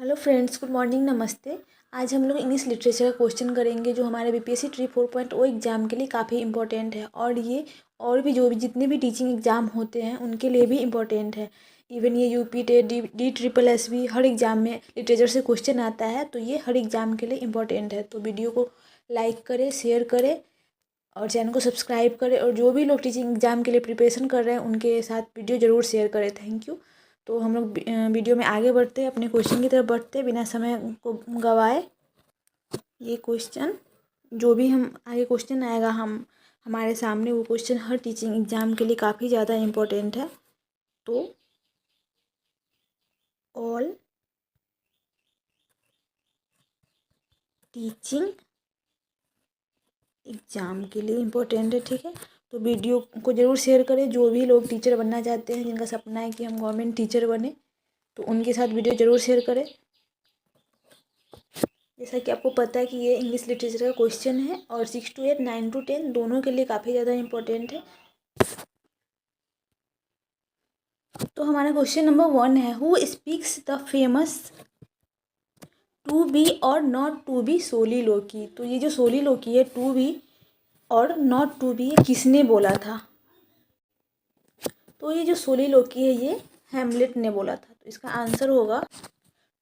Hello friends, good morning, नमस्ते। आज हम लोग इंग्लिश लिटरेचर का क्वेश्चन करेंगे जो हमारे बीपीएससी ट्री 4.0 एग्ज़ाम के लिए काफ़ी इंपॉर्टेंट है। और ये और भी जो भी जितने भी टीचिंग एग्ज़ाम होते हैं उनके लिए भी इम्पोर्टेंट है। इवन ये UP TET D triple S भी हर एग्ज़ाम में लिटरेचर से क्वेश्चन आता है, तो ये हर एग्ज़ाम के लिए इम्पोर्टेंट है। तो वीडियो को लाइक करें, शेयर करें और चैनल को सब्सक्राइब करें। और जो भी लोग टीचिंग एग्ज़ाम के लिए प्रिपरेशन कर रहे हैं उनके साथ वीडियो ज़रूर शेयर करें। Thank you. तो हम लोग वीडियो में आगे बढ़ते हैं, अपने क्वेश्चन की तरफ बढ़ते हैं बिना समय को गवाए। ये क्वेश्चन जो भी हम आगे क्वेश्चन आएगा हमारे सामने, वो क्वेश्चन हर टीचिंग एग्ज़ाम के लिए काफ़ी ज़्यादा इम्पोर्टेंट है। तो ऑल टीचिंग एग्ज़ाम के लिए इम्पोर्टेंट है, ठीक है। तो वीडियो को ज़रूर शेयर करें। जो भी लोग टीचर बनना चाहते हैं, जिनका सपना है कि हम गवर्नमेंट टीचर बने, तो उनके साथ वीडियो ज़रूर शेयर करें। जैसा कि आपको पता है कि ये इंग्लिश लिटरेचर का क्वेश्चन है और 6 to 8, 9 to 10 दोनों के लिए काफ़ी ज़्यादा इम्पोर्टेंट है। तो हमारा क्वेश्चन नंबर 1 है, who speaks the famous to be or not to be soliloquy. तो ये जो सोलिलोकी है, to be or not to be, ये किसने बोला था? तो ये जो सोलिलोकी है ये हैमलेट ने बोला था। तो इसका आंसर होगा,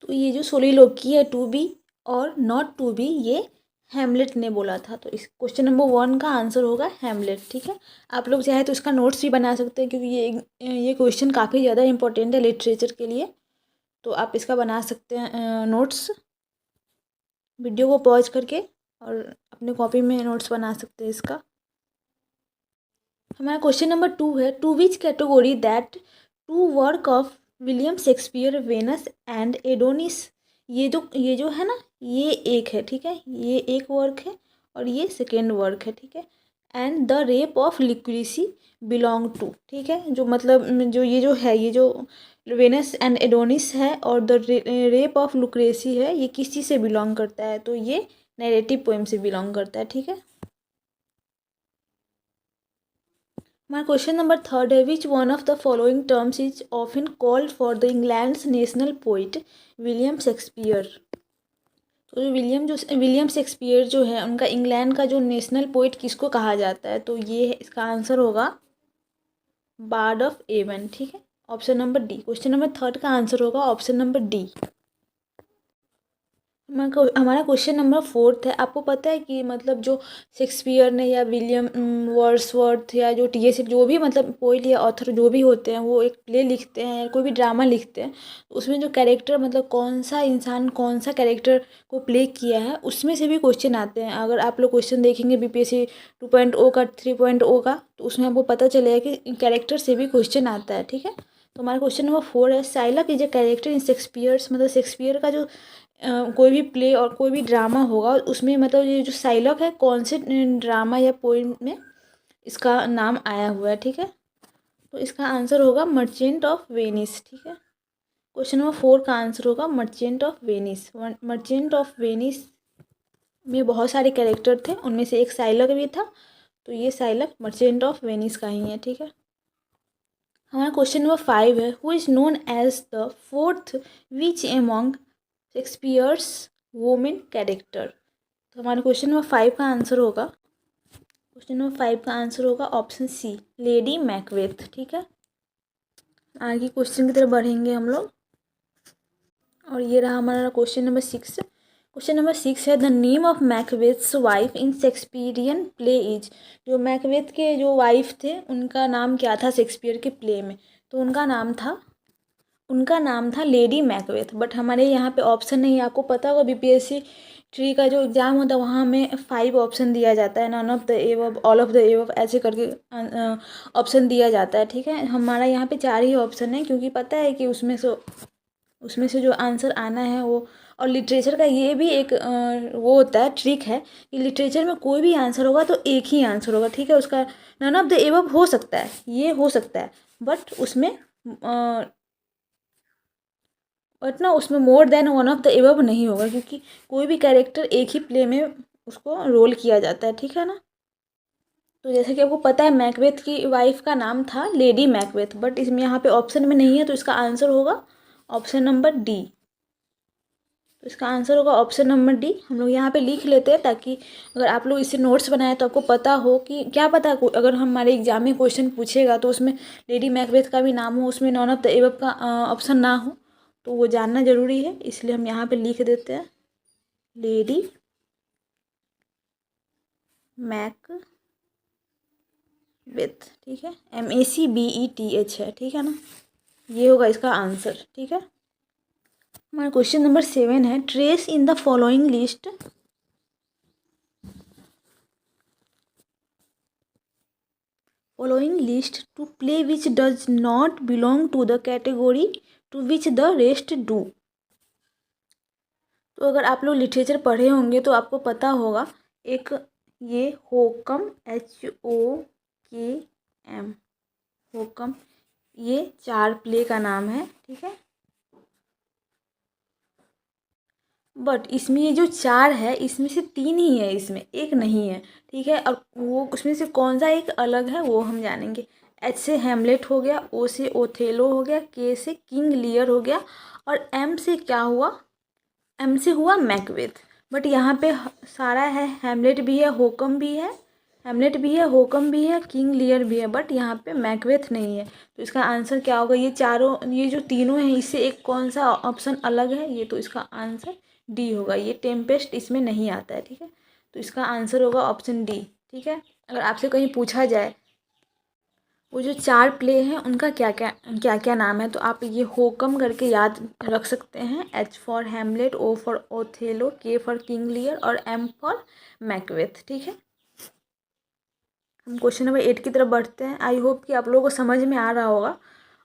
तो ये जो सोलिलोकी है to be or not to be, ये हैमलेट ने बोला था। तो इस क्वेश्चन नंबर 1 का आंसर होगा हैमलेट, ठीक है। आप लोग चाहे तो इसका नोट्स भी बना सकते हैं, क्योंकि ये क्वेश्चन काफ़ी ज़्यादा इंपॉर्टेंट है लिटरेचर के लिए। तो आप इसका बना सकते हैं नोट्स, वीडियो को पॉज करके, और अपने कॉपी में नोट्स बना सकते हैं इसका। हमारा क्वेश्चन नंबर 2 है, to which category that two work of William Shakespeare, Venus and Adonis. ये जो है ना, ये एक है, ठीक है। ये एक वर्क है और ये सेकेंड वर्क है, ठीक है। And the rape of Lucrece belong to, ठीक है। जो मतलब जो ये जो वेनस एंड एडोनिस है और द रेप ऑफ लुक्रेसी है, ये किस चीज़ से बिलोंग करता है? तो ये नैरेटिव पोएम से बिलोंग करता है, ठीक है। हमारा क्वेश्चन नंबर 3 है, which one of the following terms is often called for the England's national poet William Shakespeare. तो विलियम शेक्सपियर जो है, उनका इंग्लैंड का जो नेशनल पोइट किसको कहा जाता है? तो ये है, इसका आंसर होगा बार्ड ऑफ एवन, ठीक है। Option number D. Question number 3 का आंसर होगा ऑप्शन नंबर डी। हमारा क्वेश्चन नंबर 4 है, आपको पता है कि मतलब जो शेक्सपियर ने या विलियम वर्ड्सवर्थ या जो टीएस, जो भी मतलब पोइट या ऑथर जो भी होते हैं, वो एक प्ले लिखते हैं या कोई भी ड्रामा लिखते हैं, उसमें जो कैरेक्टर मतलब कौन सा इंसान कौन सा कैरेक्टर को प्ले किया है, उसमें से भी क्वेश्चन आते हैं। अगर आप लोग क्वेश्चन देखेंगे बीपीएससी 2.0 का, 3.0 का, तो उसमें आपको पता चलेगा कि कैरेक्टर से भी क्वेश्चन आता है, ठीक है। तो हमारा क्वेश्चन नंबर 4 है, Shylock is a character in Shakespeare's, मतलब शेक्सपियर का जो कोई भी प्ले और कोई भी ड्रामा होगा, उसमें मतलब ये जो साइलॉक है, कौन से ड्रामा या पोइम में इसका नाम आया हुआ है, ठीक है। तो इसका आंसर होगा मर्चेंट ऑफ वेनिस, ठीक है। क्वेश्चन नंबर 4 का आंसर होगा merchant of Venice. Merchant of Venice में बहुत सारे कैरेक्टर थे, उनमें से एक साइलक भी था। तो ये साइलक मर्चेंट ऑफ वेनिस का ही है, ठीक है। हमारा क्वेश्चन नंबर 5 है, who is known as the fourth witch among Shakespeare's women character. तो हमारे क्वेश्चन नंबर 5 का आंसर होगा, क्वेश्चन नंबर 5 का आंसर होगा ऑप्शन सी, लेडी मैकबेथ, ठीक है। आगे क्वेश्चन की तरफ बढ़ेंगे हम लोग, और ये रहा हमारा क्वेश्चन नंबर 6। क्वेश्चन नंबर 6 है, the name of Macbeth's wife in Shakespearean play is. जो मैकबेथ के जो वाइफ थे, उनका नाम क्या था शेक्सपियर के प्ले में? तो उनका नाम था लेडी मैकबेथ। बट हमारे यहाँ पे ऑप्शन नहीं है। आपको पता होगा बीपीएससी ट्री का जो एग्ज़ाम होता है, वहाँ हमें 5 ऑप्शन दिया जाता है, none of the above, all of the above, ऐसे करके ऑप्शन दिया जाता है, ठीक है। हमारा यहाँ पे 4 ही ऑप्शन है, क्योंकि पता है कि उसमें से जो आंसर आना है वो, और लिटरेचर का ये भी एक वो होता है, ट्रिक है कि लिटरेचर में कोई भी आंसर होगा तो एक ही आंसर होगा, ठीक है। उसका नन ऑफ द एबव हो सकता है, ये हो सकता है, बट उसमें मोर than one of the above नहीं होगा, क्योंकि कोई भी कैरेक्टर एक ही प्ले में उसको रोल किया जाता है, ठीक है ना। तो जैसे कि आपको पता है, मैकबेथ की वाइफ का नाम था लेडी मैकबेथ, बट इसमें यहाँ पे ऑप्शन में नहीं है, तो इसका आंसर होगा ऑप्शन नंबर डी। तो इसका आंसर होगा ऑप्शन नंबर डी। हम लोग यहाँ पे लिख लेते हैं ताकि अगर आप लोग इससे नोट्स बनाए तो आपको पता हो कि क्या पता अगर हमारे एग्जाम में क्वेश्चन पूछेगा तो उसमें लेडी मैकबेथ का भी नाम हो, उसमें नॉन ऑफ द एबव का ऑप्शन ना हो, तो वो जानना ज़रूरी है। इसलिए हम यहाँ पे लिख देते हैं लेडी मैकबेथ, ठीक है, MACBETH है, ठीक है ना। ये होगा इसका आंसर, ठीक है। हमारा क्वेश्चन नंबर 7 है, trace in the following list to play which does not belong to the category to which the rest do. तो अगर आप लोग लिटरेचर पढ़े होंगे तो आपको पता होगा, एक ये होकम HOKM होकम, ये 4 प्ले का नाम है, ठीक है। बट इसमें ये जो 4 है इसमें से 3 ही है, इसमें एक नहीं है, ठीक है। और वो उसमें से कौन सा एक अलग है वो हम जानेंगे। H से हेमलेट हो गया, O से ओथेलो हो गया, K से किंग लियर हो गया, और M से क्या हुआ, M से हुआ मैकबेथ। बट यहाँ पे सारा है, हेमलेट भी है, होकम भी है, हेमलेट भी है, होकम भी है, किंग लियर भी है, बट यहाँ पे मैकबेथ नहीं है। तो इसका आंसर क्या होगा, ये चारों, ये जो तीनों हैं इससे एक कौन सा ऑप्शन अलग है, ये तो इसका आंसर डी होगा। ये टेम्पेस्ट इसमें नहीं आता है, ठीक है। तो इसका आंसर होगा ऑप्शन डी, ठीक है। अगर आपसे कहीं पूछा जाए वो जो 4 प्ले हैं उनका क्या क्या नाम है, तो आप ये होकम करके याद रख सकते हैं। H for Hamlet, O for Othello, K for King Lear और M फॉर मैकबेथ, ठीक है। हम क्वेश्चन नंबर 8 की तरफ बढ़ते हैं। आई होप कि आप लोगों को समझ में आ रहा होगा।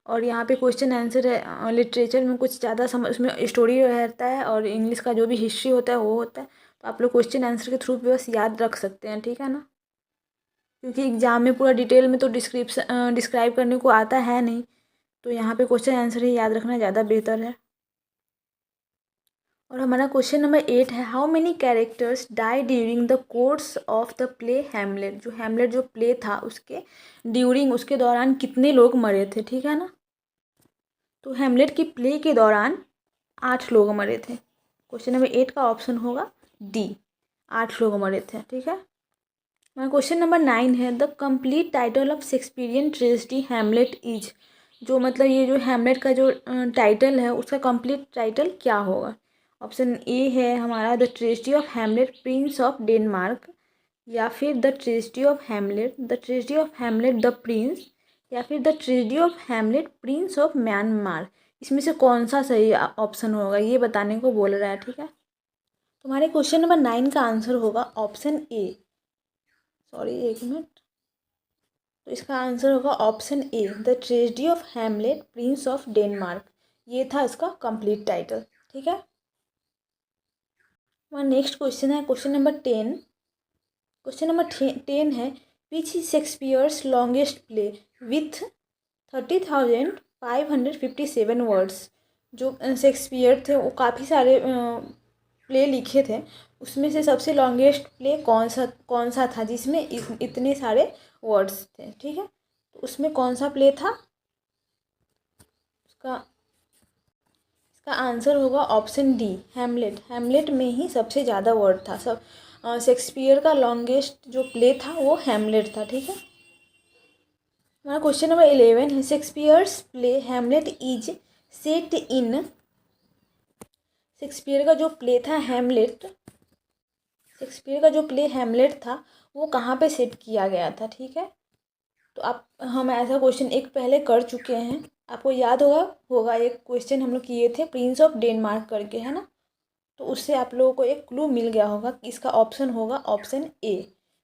और यहाँ पे क्वेश्चन आंसर है, लिटरेचर में कुछ ज़्यादा समझ, उसमें स्टोरी रहता है और इंग्लिश का जो भी हिस्ट्री होता है वो होता है। तो आप लोग क्वेश्चन आंसर के थ्रू बस याद रख सकते हैं, ठीक है ना। क्योंकि एग्जाम में पूरा डिटेल में तो डिस्क्राइब करने को आता है नहीं, तो यहाँ पे क्वेश्चन आंसर ही याद रखना ज़्यादा बेहतर है। और हमारा क्वेश्चन नंबर 8 है, how many characters die during the course of the play Hamlet. जो हेमलेट जो प्ले था उसके ड्यूरिंग, उसके दौरान कितने लोग मरे थे, ठीक है ना। तो हेमलेट की प्ले के दौरान 8 लोग मरे थे। क्वेश्चन नंबर 8 का ऑप्शन होगा डी, 8 लोग मरे थे, ठीक है। हमारा क्वेश्चन नंबर 9 है, the complete title of Shakespearean tragedy Hamlet is. जो मतलब ये जो हेमलेट का जो टाइटल है उसका कंप्लीट टाइटल क्या होगा। ऑप्शन ए है हमारा the tragedy of Hamlet Prince of Denmark, या फिर the tragedy of Hamlet, the tragedy of Hamlet the Prince, या फिर the tragedy of Hamlet Prince of Myanmar. इसमें से कौन सा सही ऑप्शन होगा ये बताने को बोल रहा है, ठीक है। तुम्हारे क्वेश्चन नंबर 9 का आंसर होगा ऑप्शन ए, सॉरी एक मिनट। तो इसका आंसर होगा option A, the tragedy of Hamlet Prince of Denmark. ये था इसका कंप्लीट टाइटल, ठीक है। हमारा नेक्स्ट क्वेश्चन है क्वेश्चन नंबर 10। क्वेश्चन नंबर 10 है, which is Shakespeare's longest play with 30,557 words. जो शेक्सपियर थे वो काफ़ी सारे प्ले लिखे थे, उसमें से सबसे लॉन्गेस्ट प्ले कौन सा था जिसमें इतने सारे वर्ड्स थे, ठीक है। तो उसमें कौन सा प्ले था, उसका इसका आंसर होगा ऑप्शन डी, हेमलेट। हेमलेट में ही सबसे ज़्यादा वर्ड था। सब शेक्सपियर का लॉन्गेस्ट जो प्ले था वो हेमलेट था, ठीक है। हमारा क्वेश्चन नंबर 11 है, Shakespeare's play Hamlet is set in. Shakespeare का जो प्ले था हेमलेट, शेक्सपियर का जो प्ले हेमलेट था वो कहाँ पे सेट किया गया था, ठीक है। तो आप, हम ऐसा क्वेश्चन एक पहले कर चुके हैं, आपको याद होगा एक क्वेश्चन हम लोग किए थे प्रिंस ऑफ डेनमार्क करके, है ना। तो उससे आप लोगों को एक क्लू मिल गया होगा कि इसका ऑप्शन होगा ऑप्शन ए।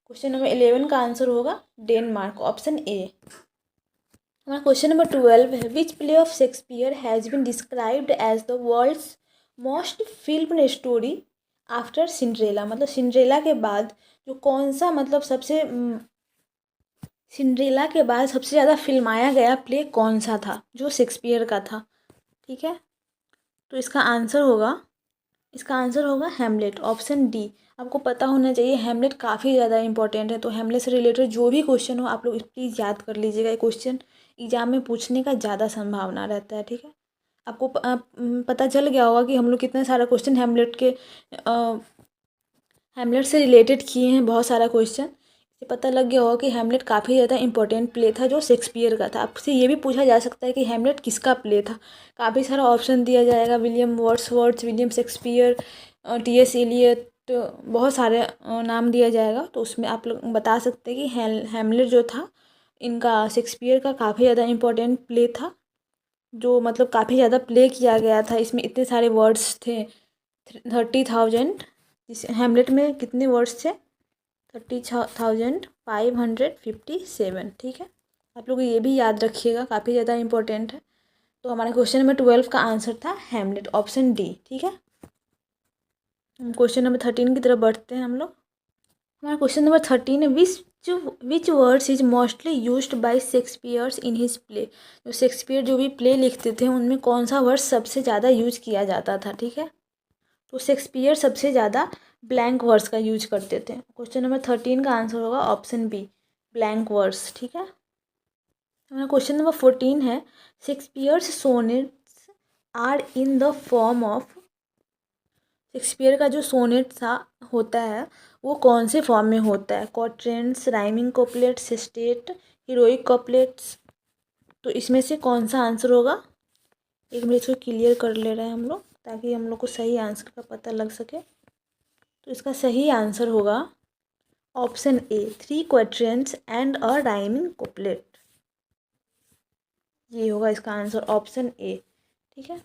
क्वेश्चन नंबर 11 का आंसर होगा डेनमार्क, ऑप्शन ए। हमारा क्वेश्चन नंबर 12 है, which play of Shakespeare has been described as the world's most film story after Cinderella. मतलब सिंड्रेला के बाद जो कौन सा, मतलब सबसे सिंड्रेला के बाद सबसे ज़्यादा फिल्माया गया प्ले कौन सा था जो शेक्सपियर का था, ठीक है। तो इसका आंसर होगा हेमलेट, ऑप्शन डी। आपको पता होना चाहिए हेमलेट काफ़ी ज़्यादा इंपॉर्टेंट है। तो हेमलेट से रिलेटेड जो भी क्वेश्चन हो आप लोग प्लीज़ याद कर लीजिएगा। ये क्वेश्चन एग्जाम में पूछने का ज़्यादा संभावना रहता है, ठीक है। आपको पता चल गया होगा कि हम लोग कितना सारा क्वेश्चन हैमलेट से रिलेटेड किए हैं, बहुत सारा क्वेश्चन। इससे पता लग गया होगा कि हैमलेट काफ़ी ज़्यादा इंपॉर्टेंट प्ले था जो शेक्सपियर का था। आपसे ये भी पूछा जा सकता है कि हैमलेट किसका प्ले था। काफ़ी सारा ऑप्शन दिया जाएगा, William Wordsworth, William Shakespeare, T S. Eliot, बहुत सारे नाम दिया जाएगा। तो उसमें आप लोग बता सकते हैं कि हैमलेट जो था इनका शेक्सपियर का काफ़ी ज़्यादा इंपॉर्टेंट प्ले था, जो मतलब काफ़ी ज़्यादा प्ले किया गया था। इसमें इतने सारे वर्ड्स थे, 30,000। इस हैमलेट में कितने वर्ड्स थे? 30,557। ठीक है, आप लोग ये भी याद रखिएगा, काफ़ी ज़्यादा इंपॉर्टेंट है। तो हमारे क्वेश्चन नंबर 12 का आंसर था हैमलेट, ऑप्शन डी। ठीक है, क्वेश्चन नंबर 13 की तरफ बढ़ते हैं हम लोग। हमारा क्वेश्चन नंबर 13 है, विच words is mostly used by Shakespeare's in his play. जो शेक्सपियर जो भी प्ले लिखते थे उनमें कौन सा वर्ड सबसे ज़्यादा यूज किया जाता था। ठीक है, तो शेक्सपियर सबसे ज़्यादा ब्लैंक वर्ड्स का यूज करते थे। क्वेश्चन नंबर 13 का आंसर होगा ऑप्शन बी, ब्लैंक वर्ड्स। ठीक है, हमारा क्वेश्चन नंबर 14 है, Shakespeare's sonnets are in the form of. Shakespeare का जो सोनेट था होता है वो कौन से फॉर्म में होता है? क्वाट्रेंट्स, राइमिंग कॉपलेट्स, सेस्टेट, हीरोइक कॉपलेट्स। तो इसमें से कौन सा आंसर होगा? एक मिनट इसको क्लियर कर ले रहे हैं हम लोग ताकि हम लोग को सही आंसर का पता लग सके। तो इसका सही आंसर होगा option A, 3 quatrains and a rhyming couplet. ये होगा इसका आंसर, ऑप्शन ए। ठीक है,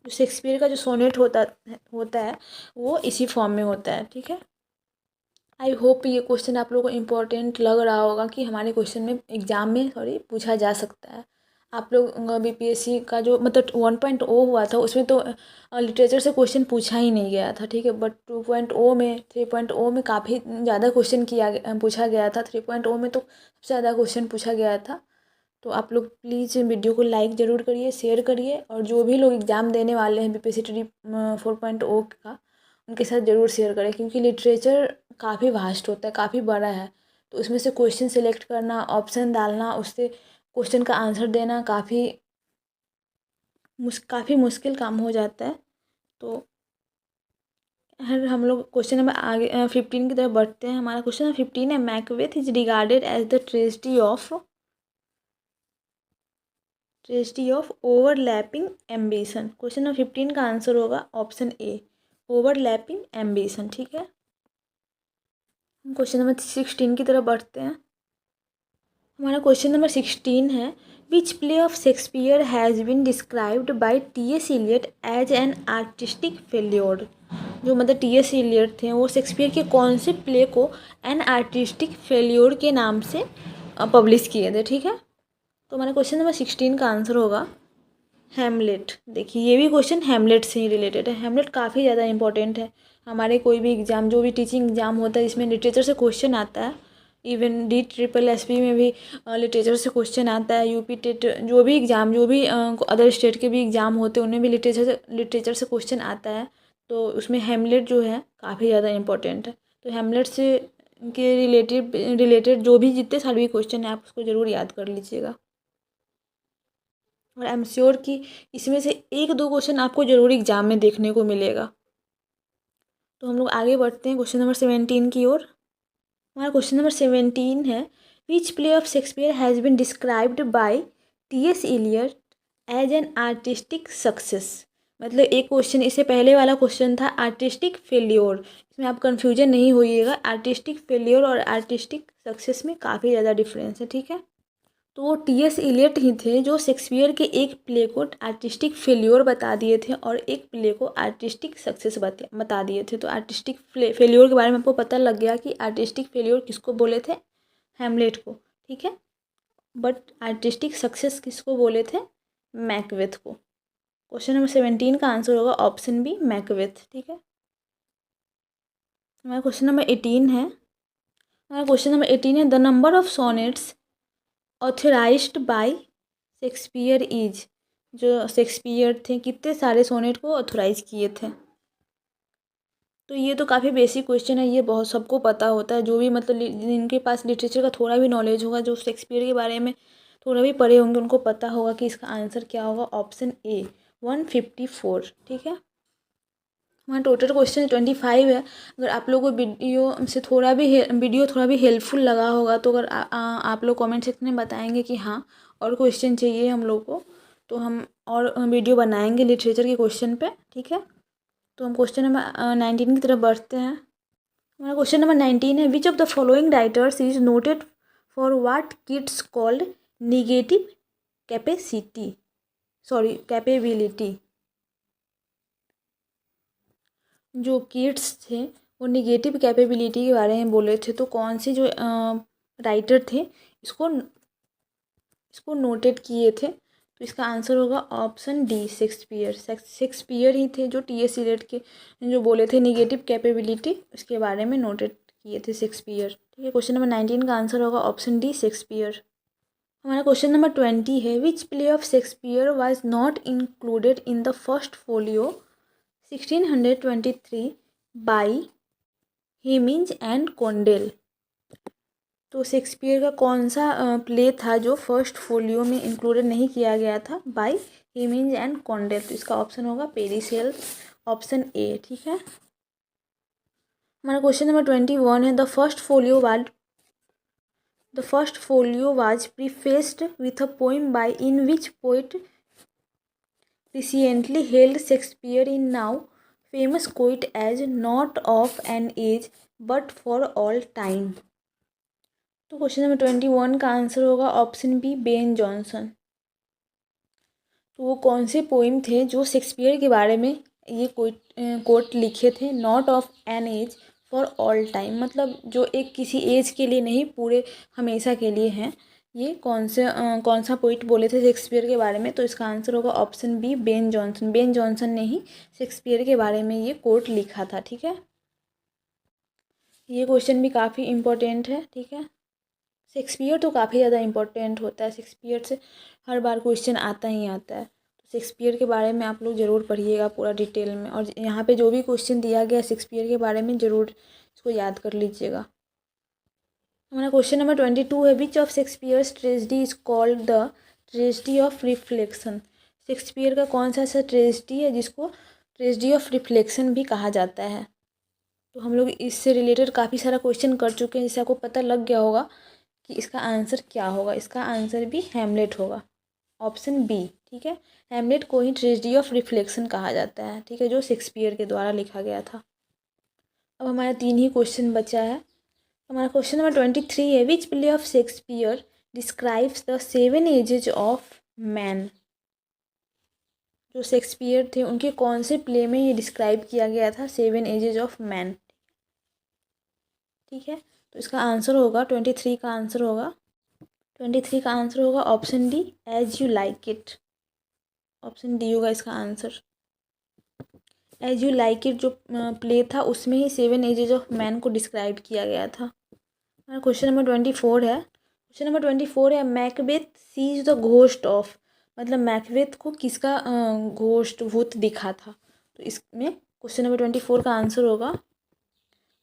जो शेक्सपियर का जो सोनेट होता है वो इसी फॉर्म में होता है। ठीक है, आई होप ये क्वेश्चन आप लोगों को इम्पोर्टेंट लग रहा होगा कि हमारे क्वेश्चन में एग्जाम में पूछा जा सकता है। आप लोग बीपीएससी का जो मतलब 1.0 हुआ था उसमें तो लिटरेचर से क्वेश्चन पूछा ही नहीं गया था। ठीक है, बट 2.0 में 3.0 में काफ़ी ज़्यादा क्वेश्चन पूछा गया था। 3.0 में तो सबसे ज़्यादा क्वेश्चन पूछा गया था। तो आप लोग प्लीज़ वीडियो को लाइक ज़रूर करिए, शेयर करिए, और जो भी लोग एग्ज़ाम देने वाले हैं बीपीएससी 4.0 का उनके साथ ज़रूर शेयर करें, क्योंकि लिटरेचर काफ़ी वास्ट होता है, काफ़ी बड़ा है। तो उसमें से क्वेश्चन सेलेक्ट करना, ऑप्शन डालना, उससे क्वेश्चन का आंसर देना काफ़ी मुश्किल काम हो जाता है। तो हम लोग क्वेश्चन नंबर आगे 15 की तरफ बढ़ते हैं। हमारा क्वेश्चन नंबर 15 है, Macbeth is regarded as the tragedy of overlapping ambition. Question number 15 का आंसर होगा ऑप्शन ए, ओवरलैपिंग एम्बिशन। ठीक है, हम क्वेश्चन नंबर 16 की तरफ बढ़ते हैं। हमारा क्वेश्चन नंबर 16 है, which play of Shakespeare has been described by T S. Eliot as an artistic failure. जो मतलब टी.एस. एलियट थे वो शेक्सपियर के कौन से प्ले को एन आर्टिस्टिक फेल्योर के नाम से पब्लिश किए थे। ठीक है, तो हमारा क्वेश्चन नंबर 16 का आंसर होगा हैमलेट। देखिए ये भी क्वेश्चन हैमलेट से ही रिलेटेड है। हैमलेट काफ़ी ज़्यादा इंपॉर्टेंट है। हमारे कोई भी एग्ज़ाम, जो भी टीचिंग एग्ज़ाम होता है इसमें लिटरेचर से क्वेश्चन आता है। इवन DSSS में भी लिटरेचर से क्वेश्चन आता है। यूपी टेट, जो भी एग्ज़ाम, जो भी अदर स्टेट के भी एग्ज़ाम होते हैं उनमें भी लिटरेचर से क्वेश्चन आता है। तो उसमें हैमलेट जो है काफ़ी ज़्यादा इंपॉर्टेंट है। तो हैमलेट से के रिलेटेड जो भी जितने सारे भी क्वेश्चन हैं आप उसको ज़रूर याद कर लीजिएगा, और आई एम श्योर कि इसमें से एक दो क्वेश्चन आपको जरूर एग्जाम में देखने को मिलेगा। तो हम लोग आगे बढ़ते हैं क्वेश्चन नंबर 17 की ओर। हमारा क्वेश्चन नंबर 17 है, which play of Shakespeare has been described by T S. Eliot as an artistic success. मतलब एक क्वेश्चन, इससे पहले वाला क्वेश्चन था आर्टिस्टिक फेल्योर। इसमें आप कन्फ्यूजन नहीं होइएगा, आर्टिस्टिक फेल्योर और आर्टिस्टिक सक्सेस में काफ़ी ज़्यादा डिफरेंस है। ठीक है, तो वो टी.एस. एलियट ही थे जो शेक्सपियर के एक प्ले को आर्टिस्टिक फेल्योर बता दिए थे और एक प्ले को आर्टिस्टिक सक्सेस बता दिए थे। तो आर्टिस्टिक फेल्योर के बारे में आपको पता लग गया कि आर्टिस्टिक फेल्योर किसको बोले थे? हैमलेट को। ठीक है, बट आर्टिस्टिक सक्सेस किसको बोले थे? मैकबेथ को। क्वेश्चन नंबर 17 का आंसर होगा ऑप्शन बी, मैकबेथ। ठीक है, हमारा क्वेश्चन नंबर 18 है। हमारा क्वेश्चन नंबर 18 है, the number of sonnets authorised bye Shakespeare is. जो शेक्सपियर थे कितने सारे सोनेट को ऑथोराइज किए थे? तो ये तो काफ़ी बेसिक क्वेश्चन है, ये बहुत सबको पता होता है। जो भी मतलब जिनके पास लिटरेचर का थोड़ा भी नॉलेज होगा, जो शेक्सपियर के बारे में थोड़ा भी पढ़े होंगे उनको पता होगा कि इसका आंसर क्या होगा, ऑप्शन ए 154। ठीक है, हमारा टोटल क्वेश्चन 25 है। अगर आप लोगों को वीडियो थोड़ा भी हेल्पफुल लगा होगा तो अगर आप लोग कमेंट सेक्शन में बताएंगे कि हाँ और क्वेश्चन चाहिए हम लोग को, तो हम और वीडियो बनाएंगे लिटरेचर के क्वेश्चन पे। ठीक है, तो हम क्वेश्चन नंबर 19 की तरफ बढ़ते हैं। हमारा क्वेश्चन नंबर 19 है, which of the following writers is noted for what kids called negative capability. जो किड्स थे वो निगेटिव कैपेबिलिटी के बारे में बोले थे, तो कौन से जो राइटर थे इसको नोटेड किए थे, तो इसका आंसर होगा ऑप्शन डी शेक्सपियर। शेक्सपियर ही थे जो टी.एस. इलियट के जो बोले थे निगेटिव कैपेबिलिटी, उसके बारे में नोटेड किए थे शेक्सपियर। ठीक है, क्वेश्चन नंबर 19 का आंसर होगा ऑप्शन डी शेक्सपियर। हमारा क्वेश्चन नंबर 20 है, which play of Shakespeare was not included in the first folio 1623 by Heminges and Condell. तो शेक्सपियर का कौन सा प्ले था जो फर्स्ट फोलियो में इंक्लूडेड नहीं किया गया था बाय हेमिंज एंड कॉन्डेल, तो इसका ऑप्शन होगा पेरिसेल्स, ऑप्शन ए। ठीक है, हमारा क्वेश्चन नंबर 21 है, the first folio was prefaced with a poem by in which poet recently hailed Shakespeare in now famous quote as not of an age but for all time। तो question number 21 का answer होगा option B Ben Johnson. तो वो कौन से poem थे जो Shakespeare के बारे में ये कोट लिखे थे, not of an age for all time, मतलब जो एक किसी एज के लिए नहीं पूरे हमेशा के लिए हैं। ये कौन सा पोइट बोले थे शेक्सपियर के बारे में, तो इसका आंसर होगा option B Ben Jonson. Ben Jonson ने ही शेक्सपियर के बारे में ये कोट लिखा था। ठीक है, ये क्वेश्चन भी काफ़ी इम्पोर्टेंट है। ठीक है, शेक्सपियर तो काफ़ी ज़्यादा इम्पोर्टेंट होता है, शेक्सपियर से हर बार क्वेश्चन आता ही आता है। तो शेक्सपियर के बारे में आप लोग ज़रूर पढ़िएगा पूरा डिटेल में, और यहाँ पे जो भी क्वेश्चन दिया गया शेक्सपियर के बारे में ज़रूर इसको याद कर लीजिएगा। हमारा क्वेश्चन नंबर 22 है, which of Shakespeare's tragedy is called the tragedy of reflection. Shakespeare का कौन सा ऐसा ट्रेजेडी है जिसको ट्रेजेडी ऑफ रिफ्लेक्शन भी कहा जाता है। तो हम लोग इससे रिलेटेड काफ़ी सारा क्वेश्चन कर चुके हैं, जिससे आपको पता लग गया होगा कि इसका आंसर क्या होगा। इसका आंसर भी हैमलेट होगा, ऑप्शन बी। ठीक है, हैमलेट को ही ट्रेजेडी ऑफ रिफ्लेक्शन कहा जाता है। ठीक है, जो शेक्सपियर के द्वारा लिखा गया था। अब हमारा 3 ही क्वेश्चन बचा है। हमारा क्वेश्चन नंबर 23 है, which play of Shakespeare describes the 7 ages of man. जो शेक्सपियर थे उनके कौन से प्ले में ये डिस्क्राइब किया गया था 7 एजेज ऑफ मैन। ठीक है, तो इसका आंसर होगा 23 का आंसर होगा option D as you like it. Option D होगा इसका answer. As you like it जो प्ले था उसमें ही 7 एजेज ऑफ मैन को डिस्क्राइब किया गया था। हमारा क्वेश्चन नंबर 24 है, Macbeth sees the ghost of, मतलब मैकबेथ को किसका घोस्ट भूत दिखा था। तो इसमें क्वेश्चन नंबर 24 का आंसर होगा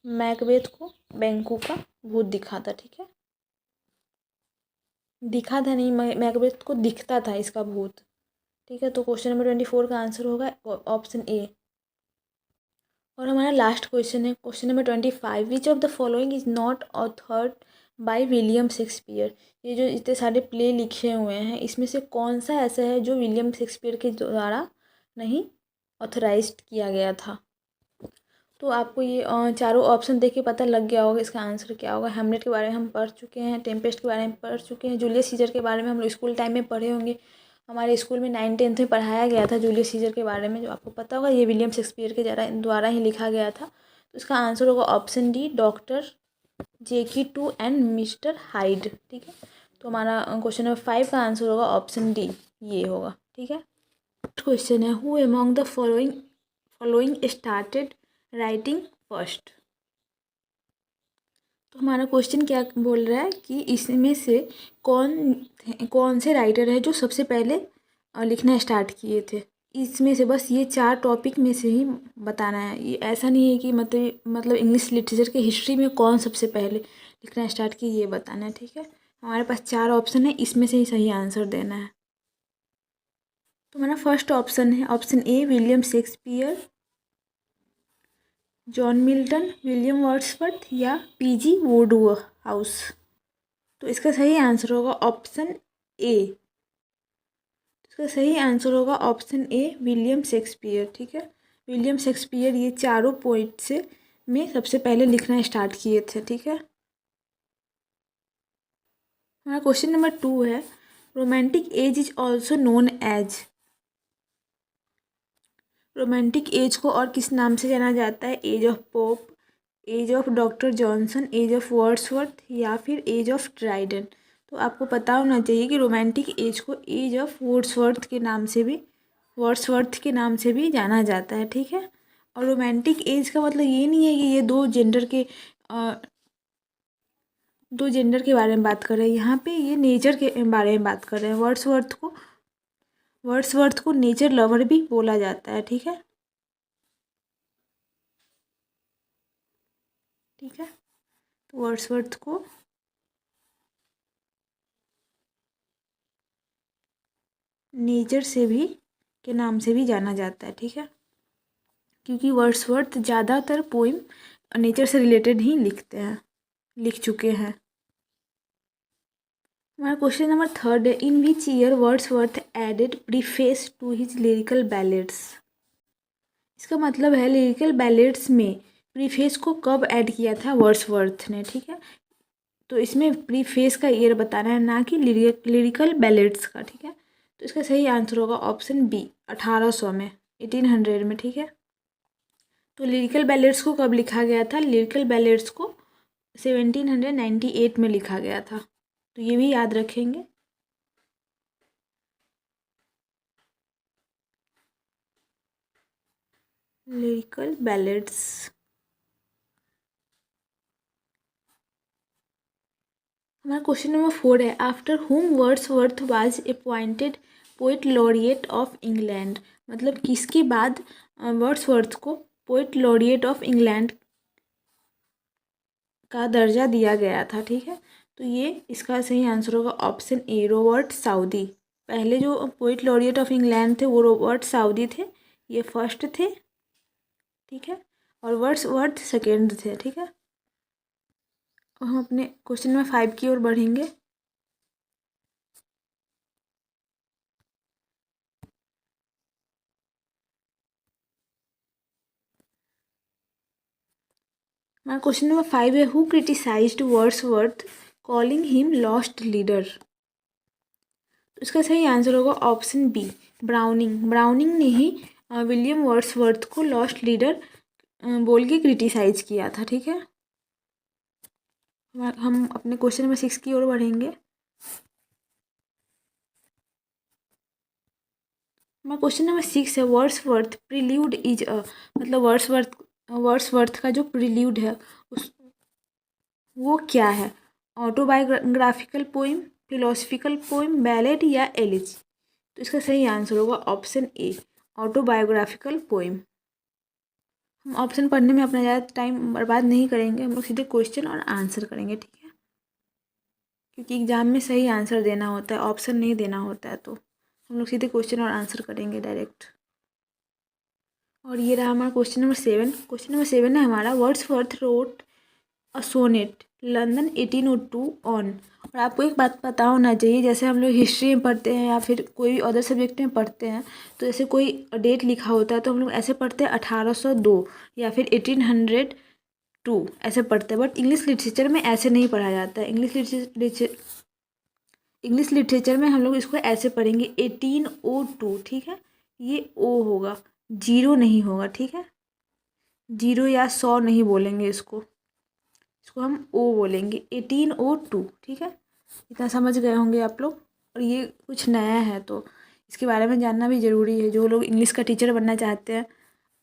मैकबेथ को बैंकू का भूत दिखा था। ठीक है, दिखा था नहीं, मैकबेथ को दिखता था इसका भूत। ठीक है, तो क्वेश्चन नंबर 24 का आंसर होगा ऑप्शन ए। और हमारा लास्ट क्वेश्चन है, question number 25, which of the following is not authored by William Shakespeare. ये जो इतने सारे प्ले लिखे हुए हैं इसमें से कौन सा ऐसा है जो विलियम शेक्सपियर के द्वारा नहीं ऑथराइज्ड किया गया था। तो आपको ये चारों ऑप्शन देख के पता लग गया होगा इसका आंसर क्या होगा। हैमलेट के बारे में हम पढ़ चुके हैं, टेम्पेस्ट के बारे में पढ़ चुके हैं, जूलियस सीजर के बारे में हम लोग स्कूल टाइम में पढ़े होंगे। हमारे स्कूल में 9th-10th में पढ़ाया गया था जूलियस सीजर के बारे में, जो आपको पता होगा ये विलियम शेक्सपियर के द्वारा ही लिखा गया था। तो इसका आंसर होगा ऑप्शन डी डॉक्टर जेकी 2 एंड मिस्टर हाइड। ठीक है, तो हमारा क्वेश्चन नंबर 5 का आंसर होगा ऑप्शन डी, ये होगा। ठीक है, क्वेश्चन है, who among the following started writing first. तो हमारा क्वेश्चन क्या बोल रहा है कि इसमें से कौन से राइटर है जो सबसे पहले लिखना स्टार्ट किए थे। इसमें से बस ये 4 टॉपिक में से ही बताना है। ये ऐसा नहीं है कि मतलब इंग्लिश लिटरेचर के हिस्ट्री में कौन सबसे पहले लिखना स्टार्ट किए ये बताना है। ठीक है, हमारे पास 4 ऑप्शन है, इसमें से ही सही आंसर देना है। तो हमारा फर्स्ट ऑप्शन है option A William Shakespeare, John Milton, William Wordsworth या पीजी वुडहाउस। तो इसका सही आंसर होगा ऑप्शन ए। इसका सही आंसर होगा ऑप्शन ए विलियम शेक्सपियर। ठीक है, विलियम शेक्सपियर ये चारों पोइट से में सबसे पहले लिखना स्टार्ट किए थे। ठीक है, हमारा क्वेश्चन नंबर 2 है romantic age is also known as. Romantic age को और किस नाम से जाना जाता है? Age of Pope, age of Doctor Johnson, age of Wordsworth या फिर एज ऑफ ड्राइडन। तो आपको पता होना चाहिए कि रोमांटिक एज को एज ऑफ वर्ड्सवर्थ के नाम से भी जाना जाता है। ठीक है, और रोमांटिक एज का मतलब ये नहीं है कि ये दो जेंडर के बारे में बात कर रहे हैं। यहाँ पे ये नेचर के बारे में बात कर रहे हैं। वर्ड्सवर्थ को नेचर लवर भी बोला जाता है। ठीक है, तो वर्ड्सवर्थ को नेचर से भी के नाम से भी जाना जाता है। ठीक है, क्योंकि वर्ड्सवर्थ ज़्यादातर पोइम नेचर से रिलेटेड ही लिख चुके हैं। हमारा क्वेश्चन नंबर 3 है in which year Wordsworth added preface to his lyrical ballads. इसका मतलब है लिरिकल बैलेड्स में प्रीफेस को कब ऐड किया था वर्ड्सवर्थ ने। ठीक है, तो इसमें प्रीफेस का ईयर बताना है, ना कि लिरिकल बैलेड्स का। ठीक है, तो इसका सही आंसर होगा ऑप्शन बी 1800 में, 1800 में। ठीक है, तो लिरिकल बैलेड्स को कब लिखा गया था? लिरिकल बैलेड्स को 1798 में लिखा गया था। तो ये भी याद रखेंगे। Lyrical ballads. हमारा क्वेश्चन नंबर 4 है आफ्टर हुम Wordsworth was appointed poet laureate of England. मतलब किसके बाद वर्ड्सवर्थ को पोएट लॉरिएट ऑफ इंग्लैंड का दर्जा दिया गया था। ठीक है, तो ये इसका सही आंसर होगा ऑप्शन ए रॉबर्ट साउदी। पहले जो पोएट लॉरिएट ऑफ इंग्लैंड थे वो रॉबर्ट साउदी थे, ये फर्स्ट थे। ठीक है, और वर्ड्सवर्थ सेकेंड थे। ठीक है, और हम अपने क्वेश्चन नंबर 5 की ओर बढ़ेंगे। हमारा क्वेश्चन नंबर 5 है who criticised Wordsworth calling him lost leader. तो इसका सही आंसर होगा ऑप्शन बी ब्राउनिंग। ब्राउनिंग ने ही विलियम वर्ड्सवर्थ को लॉस्ट लीडर बोल के क्रिटिसाइज किया था। ठीक है, हम अपने क्वेश्चन नंबर 6 की ओर बढ़ेंगे। हमारा क्वेश्चन नंबर 6 है वर्ड्सवर्थ प्रील्यूड इज अ। मतलब वर्ड्सवर्थ का जो प्रील्यूड है उस वो क्या है? Autobiographical poem, philosophical poem, ballad या एलिजी। तो इसका सही आंसर होगा ऑप्शन ए ऑटोबायोग्राफिकल पोइम। हम ऑप्शन पढ़ने में अपना ज़्यादा टाइम बर्बाद नहीं करेंगे, हम लोग सीधे क्वेश्चन और आंसर करेंगे। ठीक है, क्योंकि एग्जाम में सही आंसर देना होता है, ऑप्शन नहीं देना होता है। तो हम लोग सीधे क्वेश्चन और आंसर करेंगे डायरेक्ट। और ये रहा हमारा क्वेश्चन नंबर 7। क्वेश्चन नंबर 7 है हमारा Wordsworth wrote a sonnet London 1802 on. और आपको एक बात पता होना चाहिए, जैसे हम लोग हिस्ट्री में पढ़ते हैं या फिर कोई भी अदर सब्जेक्ट में पढ़ते हैं, तो जैसे कोई डेट लिखा होता है तो हम लोग ऐसे पढ़ते हैं 1802 या फिर 1802 ऐसे पढ़ते हैं। बट इंग्लिश लिटरेचर में ऐसे नहीं पढ़ा जाता है। इंग्लिश लिटरेचर में हम लोग इसको ऐसे पढ़ेंगे 1802। ठीक है, ये ओ होगा, जीरो नहीं होगा। ठीक है, जीरो या 100 नहीं बोलेंगे इसको हम ओ बोलेंगे 1802। ठीक है, इतना समझ गए होंगे आप लोग। और ये कुछ नया है तो इसके बारे में जानना भी ज़रूरी है। जो लोग इंग्लिश का टीचर बनना चाहते हैं,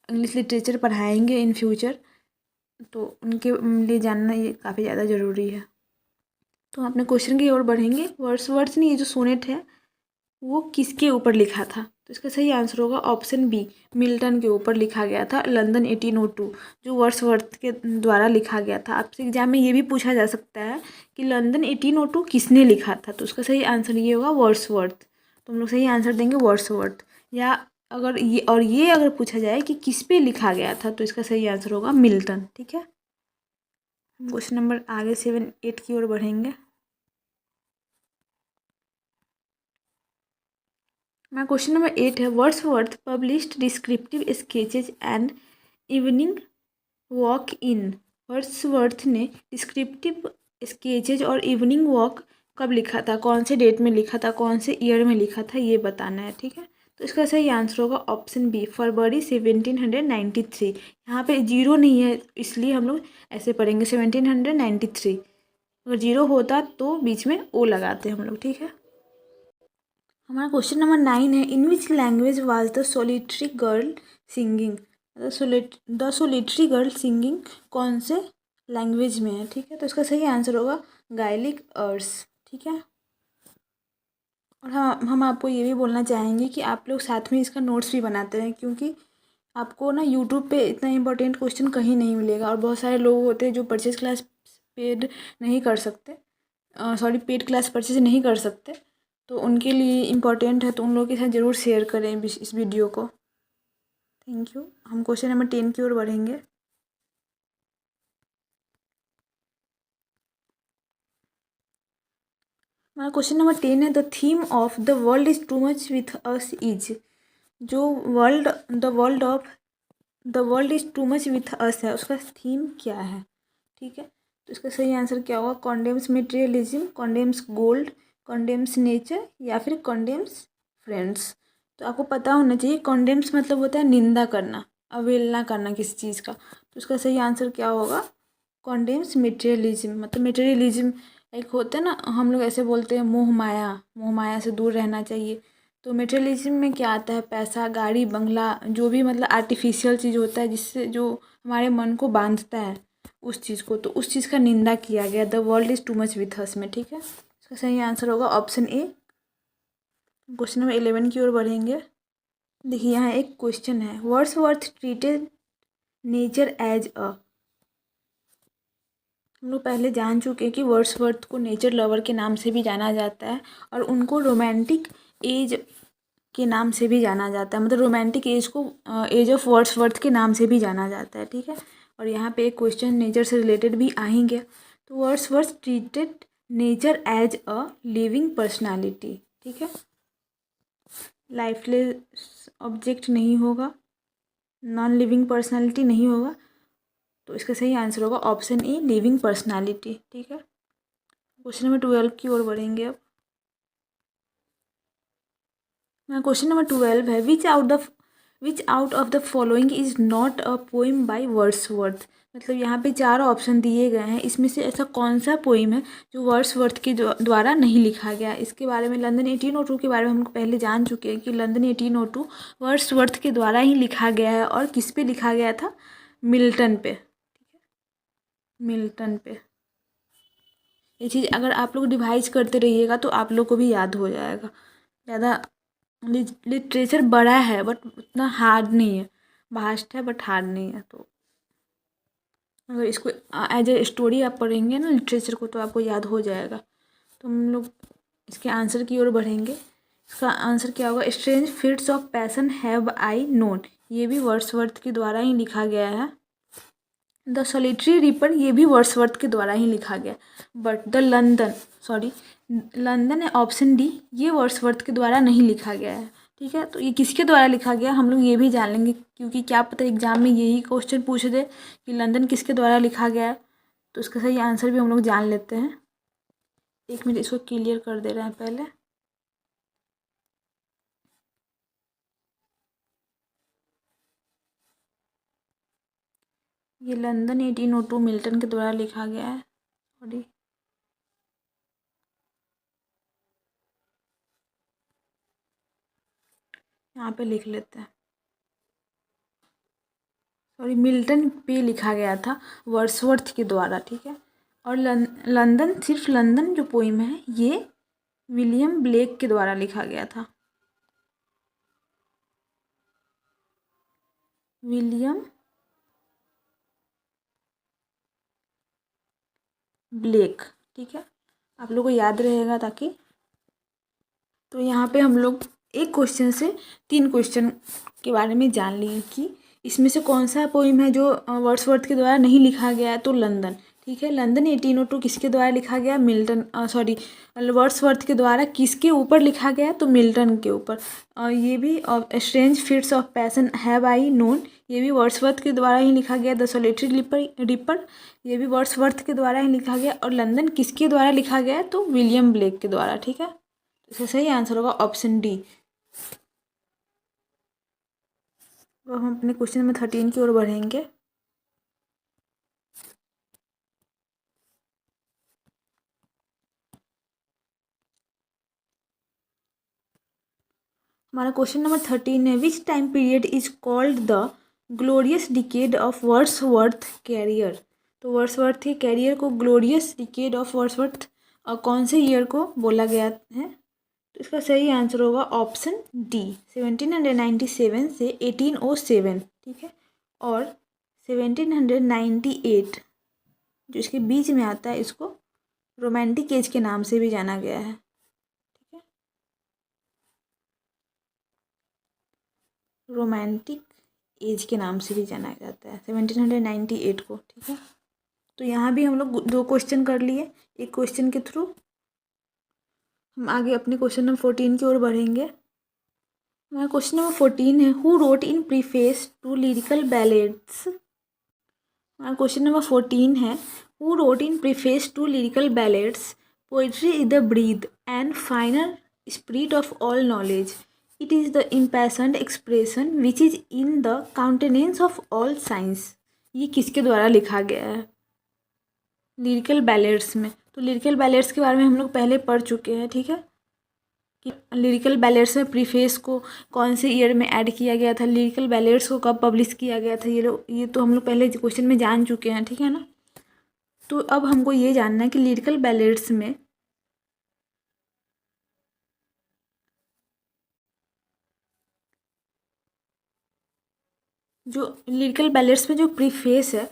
इंग्लिश लिटरेचर पढ़ाएंगे इन फ्यूचर, तो उनके लिए जानना ये काफ़ी ज़्यादा ज़रूरी है। तो हम अपने क्वेश्चन की ओर बढ़ेंगे। वर्ड्सवर्थ ने ये जो सोनेट है वो किसके ऊपर लिखा था? तो इसका सही आंसर होगा ऑप्शन बी, मिल्टन के ऊपर लिखा गया था लंदन 1802, जो वर्ड्सवर्थ के द्वारा लिखा गया था। आपसे एग्जाम में ये भी पूछा जा सकता है कि लंदन 1802 किसने लिखा था? तो उसका सही आंसर ये होगा वर्ड्सवर्थ। तो हम लोग सही आंसर देंगे वर्ड्सवर्थ। या ये अगर पूछा जाए कि किस पे लिखा गया था, तो इसका सही आंसर होगा मिल्टन। ठीक है, क्वेश्चन नंबर आगे 7-8 की ओर बढ़ेंगे। My question number 8 है, Wordsworth published descriptive sketches and evening walk in। Wordsworth ने डिस्क्रिप्टिव स्केचेज और इवनिंग वॉक कब लिखा था, कौन से डेट में लिखा था, कौन से ईयर में लिखा था, ये बताना है। ठीक है, तो इसका सही आंसर होगा ऑप्शन बी, फरवरी 1793। यहाँ पे जीरो नहीं है, इसलिए हम लोग ऐसे पढ़ेंगे 1793। अगर जीरो होता तो बीच में ओ लगाते हम लोग। ठीक है, हमारा क्वेश्चन नंबर 9 है, in which language was the solitary girl singing. The solitary girl singing कौन से लैंग्वेज में है? ठीक है, तो इसका सही आंसर होगा गायलिक अर्स। ठीक है, और हम आपको ये भी बोलना चाहेंगे कि आप लोग साथ में इसका नोट्स भी बनाते रहें, क्योंकि आपको ना यूट्यूब पे इतना इंपॉर्टेंट क्वेश्चन कहीं नहीं मिलेगा। और बहुत सारे लोग होते हैं जो परचेज क्लास पेड नहीं कर सकते, पेड क्लास परचेज नहीं कर सकते, तो उनके लिए इम्पॉर्टेंट है, तो उन लोगों के साथ ज़रूर शेयर करें इस वीडियो को। Thank you. हम क्वेश्चन नंबर 10 की ओर बढ़ेंगे। हमारा क्वेश्चन नंबर 10 है, the theme of the world is too much with us is. जो the world is too much with us है, उसका थीम क्या है? ठीक है, तो इसका सही आंसर क्या होगा? कॉन्डेम्स मेटेरियलिज्म, कॉन्डेम्स गोल्ड, कॉन्डेम्स नेचर, या फिर कॉन्डेम्स फ्रेंड्स। तो आपको पता होना चाहिए, कॉन्डेम्स मतलब होता है निंदा करना, अवहेलना करना किसी चीज़ का। तो इसका सही आंसर क्या होगा? कॉन्डेम्स मेटेरियलिज्म। मतलब मेटेरियलिज्म एक होता है ना, हम लोग ऐसे बोलते हैं मोह माया, मोह माया से दूर रहना चाहिए। तो मेटेरियलिज्म में क्या आता है? पैसा, गाड़ी, बंगला, जो भी मतलब आर्टिफिशियल चीज़ होता है जिससे जो हमारे मन को बांधता है उस चीज़ को, तो उस चीज़ का निंदा किया गया the world is to much with अस में। ठीक है, इसका सही आंसर होगा ऑप्शन ए। क्वेश्चन नंबर 11 की ओर बढ़ेंगे। देखिए यहाँ एक क्वेश्चन है, Wordsworth treated nature as a. हम लोग पहले जान चुके हैं कि वर्ड्सवर्थ को नेचर लवर के नाम से भी जाना जाता है, और उनको रोमांटिक एज के नाम से भी जाना जाता है। मतलब रोमांटिक एज को एज ऑफ वर्ड्सवर्थ के नाम से भी जाना जाता है। ठीक है, और यहाँ पे एक क्वेश्चन नेचर से रिलेटेड भी आ ही गया। तो Wordsworth treated nature as a living personality. ठीक है, लाइफलेस ऑब्जेक्ट नहीं होगा, नॉन लिविंग पर्सनालिटी नहीं होगा, तो इसका सही आंसर होगा ऑप्शन ए, लिविंग पर्सनालिटी। ठीक है, क्वेश्चन नंबर 12 की ओर बढ़ेंगे अब। क्वेश्चन नंबर 12 है, विच out of the following is not a poem by Wordsworth. मतलब यहाँ पे 4 ऑप्शन दिए गए हैं, इसमें से ऐसा कौन सा पोइम है जो वर्ड्सवर्थ के द्वारा नहीं लिखा गया? इसके बारे में लंदन 1802 के बारे में हम पहले जान चुके हैं कि लंदन 1802 वर्ड्सवर्थ के द्वारा ही लिखा गया है। और किस पे लिखा गया था? मिल्टन पे। मिल्टन पे। ये चीज़ अगर आप लोग रिवाइज करते रहिएगा तो आप लोग को भी याद हो जाएगा। ज़्यादा लिटरेचर बड़ा है बट उतना हार्ड नहीं है, वास्ट है बट हार्ड नहीं है। तो अगर इसको एज ए स्टोरी आप पढ़ेंगे ना लिटरेचर को, तो आपको याद हो जाएगा। तो हम लोग इसके आंसर की ओर बढ़ेंगे। इसका आंसर क्या होगा? Strange fits of passion have I known. ये भी वर्ड्सवर्थ के द्वारा ही लिखा गया है। द सॉलिटरी रीपर, ये भी वर्ड्सवर्थ के द्वारा ही लिखा गया। बट लंदन है ऑप्शन डी, ये वर्ड्सवर्थ के द्वारा नहीं लिखा गया है। ठीक है, तो ये किसके द्वारा लिखा गया हम लोग ये भी जान लेंगे, क्योंकि क्या पता एग्जाम में यही क्वेश्चन पूछ दे कि लंदन किसके द्वारा लिखा गया है। तो इसका सही आंसर भी हम लोग जान लेते हैं। एक मिनट, इसको क्लियर कर दे रहे हैं पहले। ये लंदन 1802 मिल्टन के द्वारा लिखा गया है। सॉरी, यहाँ पे लिख लेते हैं। सॉरी, मिल्टन पे लिखा गया था वर्ड्सवर्थ के द्वारा। ठीक है, और लंदन, सिर्फ लंदन जो पोइम है ये विलियम ब्लेक के द्वारा लिखा गया था। विलियम ब्लेक, ठीक है, आप लोगों को याद रहेगा ताकि। तो यहाँ पे हम लोग एक क्वेश्चन से 3 क्वेश्चन के बारे में जान लिए कि इसमें से कौन सा पोइम है जो वर्ड्सवर्थ के द्वारा नहीं लिखा गया है। तो लंदन, ठीक है, लंदन 1802 किसके द्वारा लिखा गया? मिल्टन, सॉरी, वर्ड्सवर्थ के द्वारा किसके ऊपर लिखा गया? तो मिल्टन के ऊपर। ये भी strange fits of passion have I known, ये भी वर्ड्सवर्थ के द्वारा ही लिखा गया। द सोलिटरी रिपर, ये भी वर्ड्सवर्थ के द्वारा ही लिखा गया। और लंदन किसके द्वारा लिखा गया? तो विलियम ब्लेक के द्वारा, ठीक है। इसका सही आंसर होगा ऑप्शन डी। तो हम अपने क्वेश्चन नंबर 13 की ओर बढ़ेंगे। हमारा क्वेश्चन नंबर 13 है, which time period is called the glorious decade of Wordsworth career. तो वर्ड्सवर्थ के कैरियर को ग्लोरियस डिकेड ऑफ वर्ड्सवर्थ कौन से ईयर को बोला गया है? तो इसका सही आंसर होगा ऑप्शन डी, 1797 से 1807, ठीक है। और 1798 जो इसके बीच में आता है, इसको रोमांटिक एज के नाम से भी जाना गया है, ठीक है, रोमांटिक एज के नाम से भी जाना जाता है 1798 को, ठीक है। तो यहाँ भी हम लोग 2 क्वेश्चन कर लिए। एक क्वेश्चन के थ्रू हम आगे अपने क्वेश्चन नंबर 14 की ओर बढ़ेंगे। हमारा क्वेश्चन नंबर 14 है, who wrote in preface to lyrical ballads. हमारा क्वेश्चन नंबर 14 है, who wrote in preface to lyrical ballads, poetry is the breath and final spirit of all knowledge, it is the impassioned expression which is in the countenance of all science. ये किसके द्वारा लिखा गया है lyrical ballads में? तो lyrical ballads के बारे में हम लोग पहले पढ़ चुके हैं, ठीक है, कि लिरिकल बैलेड्स में प्रीफेस को कौन से ईयर में ऐड किया गया था, लिरिकल बैलेड्स को कब पब्लिश किया गया था, ये तो हम लोग पहले क्वेश्चन में जान चुके हैं, ठीक है ना। तो अब हमको ये जानना है कि लिरिकल बैलेड्स में जो प्रीफेस है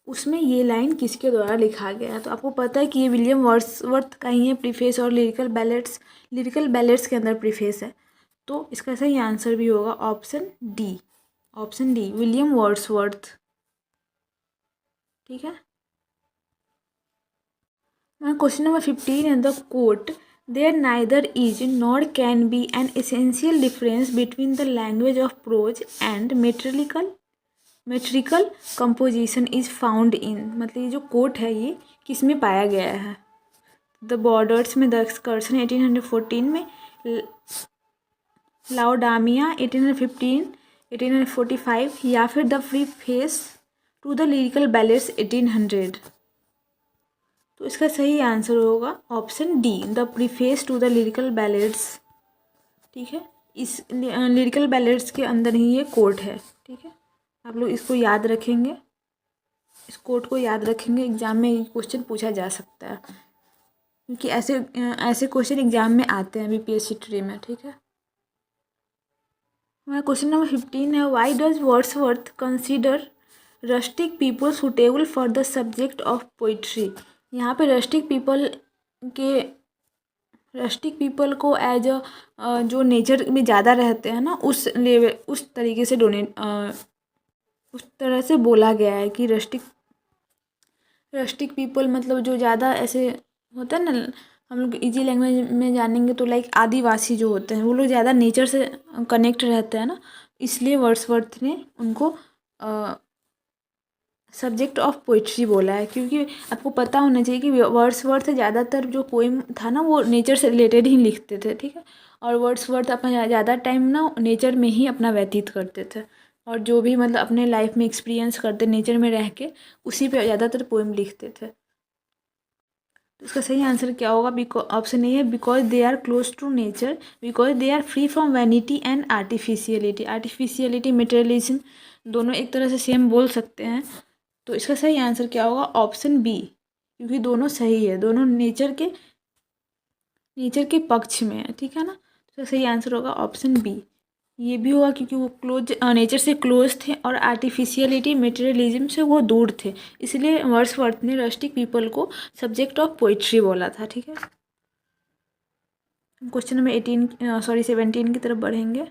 उसमें ये लाइन किसके द्वारा लिखा गया है? तो आपको पता है कि ये विलियम वर्ड्सवर्थ का ही है प्रीफेस, और लिरिकल बैलेड्स के अंदर प्रीफेस है। तो इसका सही आंसर भी होगा ऑप्शन डी, विलियम वर्ड्सवर्थ, ठीक है। क्वेश्चन नंबर 15 है, the quote there neither is nor can be an essential difference between the language of prose and metrical composition is found in, मतलब ये जो कोट है ये किस में पाया गया है? द बॉर्डर्स में, द एक्सकर्शन 1814 में, लाओडामिया 1815, 1845, या फिर the preface to the Lyrical Ballads 1800। तो इसका सही आंसर होगा option D, the preface to the Lyrical Ballads, ठीक है। इस लिरिकल बैलेड्स के अंदर ही ये कोट है, ठीक है। आप लोग इसको याद रखेंगे, इस कोट को याद रखेंगे, एग्जाम में ये क्वेश्चन पूछा जा सकता है, क्योंकि ऐसे क्वेश्चन एग्जाम में आते हैं बीपीएससी ट्री में, ठीक है। हमारा क्वेश्चन नंबर 15 है, why does Wordsworth consider rustic people suitable for the subject of poetry. यहाँ पे रस्टिक पीपल को एज जो नेचर में ज़्यादा रहते हैं ना, उस तरीके से उस तरह से बोला गया है कि रस्टिक पीपल मतलब जो ज़्यादा ऐसे होता है ना, हम लोग इजी लैंग्वेज में जानेंगे तो लाइक आदिवासी जो होते हैं वो लोग ज़्यादा नेचर से कनेक्ट रहते हैं ना, इसलिए वर्ड्सवर्थ ने उनको सब्जेक्ट ऑफ पोइट्री बोला है। क्योंकि आपको पता होना चाहिए कि वर्ड्सवर्थ ज़्यादातर जो पोइम था ना वो नेचर से रिलेटेड ही लिखते थे, ठीक है। और वर्ड्सवर्थ अपना ज़्यादा टाइम ना नेचर में ही अपना व्यतीत करते थे, और जो भी मतलब अपने लाइफ में एक्सपीरियंस करते नेचर में रह के उसी पे ज़्यादातर पोइम लिखते थे। तो इसका सही आंसर क्या होगा? ऑप्शन ए है, because they are close to nature, because they are free from vanity and artificiality materialism, दोनों एक तरह से सेम बोल सकते हैं। तो इसका सही आंसर क्या होगा? ऑप्शन बी, क्योंकि दोनों सही है, दोनों नेचर के नेचर के पक्ष में है, ठीक है ना। तो सही आंसर होगा ऑप्शन बी। ये भी हुआ क्योंकि वो नेचर से क्लोज थे और आर्टिफिशियलिटी मटेरियलिज्म से वो दूर थे, इसलिए वर्ड्सवर्थ ने रस्टिक पीपल को सब्जेक्ट ऑफ पोइट्री बोला था, ठीक है। क्वेश्चन नंबर 17 की तरफ बढ़ेंगे।